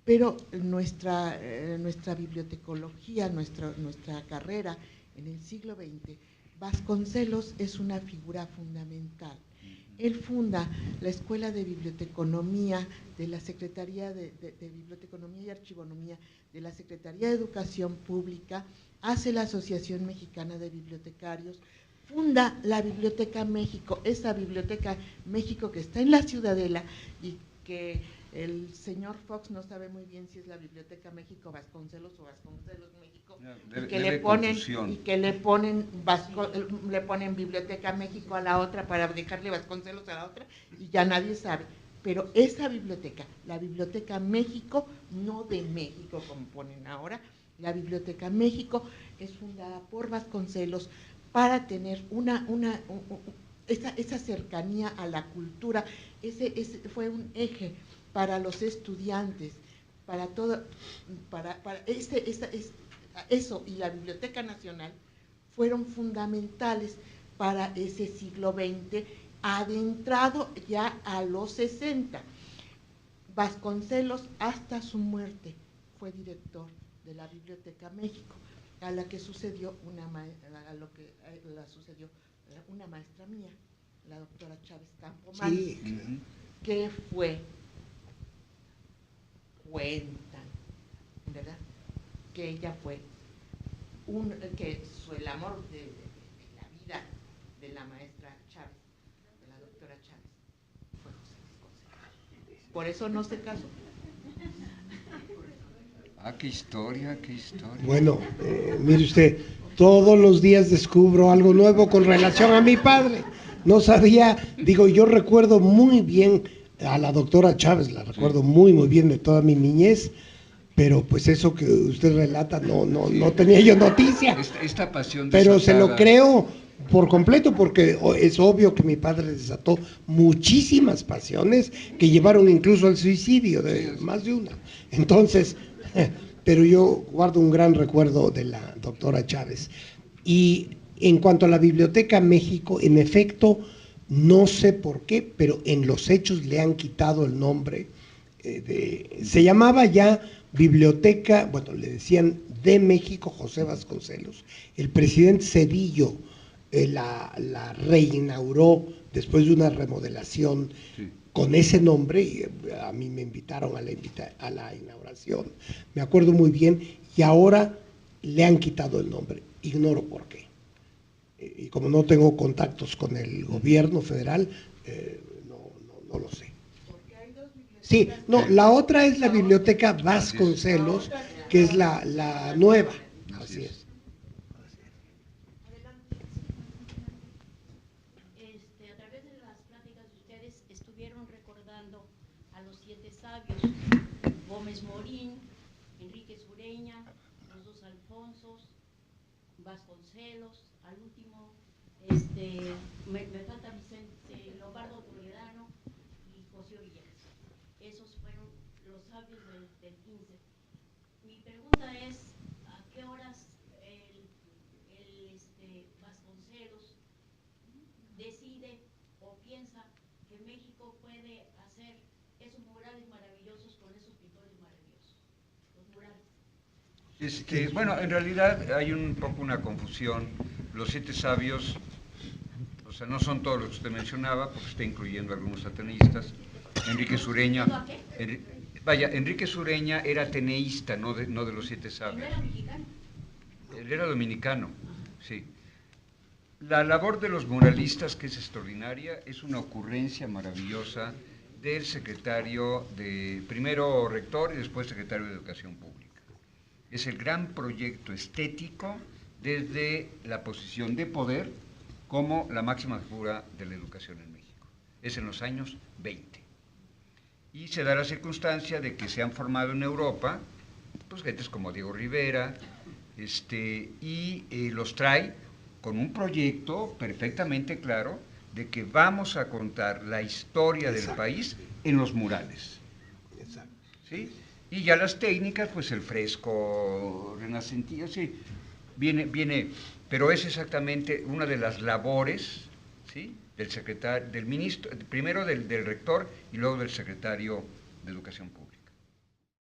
pero nuestra bibliotecología, nuestra carrera en el siglo XX, Vasconcelos es una figura fundamental. Él funda la Escuela de Biblioteconomía de la Secretaría de Biblioteconomía y Archivonomía de la Secretaría de Educación Pública, hace la Asociación Mexicana de Bibliotecarios, funda la Biblioteca México, esa Biblioteca México que está en la Ciudadela y que el señor Fox no sabe muy bien si es la Biblioteca México Vasconcelos o Vasconcelos México, y que le ponen Biblioteca México a la otra para dejarle Vasconcelos a la otra y ya nadie sabe. Pero esa biblioteca, la Biblioteca México, no de México como ponen ahora, la Biblioteca México es fundada por Vasconcelos para tener esa cercanía a la cultura. Ese fue un eje para los estudiantes, para todo, eso y la Biblioteca Nacional fueron fundamentales para ese siglo XX, adentrado ya a los 60. Vasconcelos hasta su muerte fue director de la Biblioteca México, a la que sucedió una maestra mía, la doctora Chávez Campomanes, Sí. que cuentan, ¿verdad? Que ella fue el amor de la vida de la maestra Chávez, de la doctora Chávez, fue José Vasconcelos. Por eso no se casó. Qué historia, qué historia. Bueno, mire usted, todos los días descubro algo nuevo con relación a mi padre. No sabía, yo recuerdo muy bien a la doctora Chávez, la recuerdo muy bien de toda mi niñez, pero pues eso que usted relata no tenía yo noticia. Esta pasión pero desatada. se lo creo por completo, porque es obvio que mi padre desató muchísimas pasiones que llevaron incluso al suicidio de más de una. Entonces, pero yo guardo un gran recuerdo de la doctora Chávez. Y en cuanto a la Biblioteca México, en efecto, no sé por qué, pero en los hechos le han quitado el nombre. Se llamaba ya Biblioteca, bueno, le decían de México José Vasconcelos. El presidente Zedillo la reinauguró después de una remodelación con ese nombre, y a mí me invitaron a la inauguración, me acuerdo muy bien, y ahora le han quitado el nombre, ignoro por qué. Y como no tengo contactos con el gobierno federal, no lo sé. Sí, no, la otra es la Biblioteca Vasconcelos, que es la nueva. Así es. A través de las pláticas de ustedes estuvieron recordando a los 7 sabios, Gómez Morín, Enrique Sureña, los 2 Alfonsos, Vasconcelos, al último, me falta Vicente Lombardo Toledano y José Villegas. Esos fueron los sabios del 15. Mi pregunta es, ¿a qué horas Vasconcelos decide o piensa que México puede hacer esos murales maravillosos con esos pintores maravillosos? Los murales. Bueno, en realidad hay un poco una confusión. Los 7 sabios, o sea, no son todos los que usted mencionaba, porque está incluyendo algunos ateneístas. Enrique Sureña, Enrique Sureña era ateneísta, no de los 7 sabios. ¿No era mexicano? Él era dominicano, sí. La labor de los muralistas, que es extraordinaria, es una ocurrencia maravillosa del secretario primero rector y después secretario de Educación Pública. Es el gran proyecto estético desde la posición de poder como la máxima figura de la educación en México. Es en los años 20. Y se da la circunstancia de que se han formado en Europa, pues gentes como Diego Rivera, y los trae con un proyecto perfectamente claro de que vamos a contar la historia del país en los murales. ¿Sí? Y ya las técnicas, pues el fresco renacentino, sí, viene, pero es exactamente una de las labores, ¿sí?, del secretario, del ministro, primero del rector y luego del secretario de Educación Pública.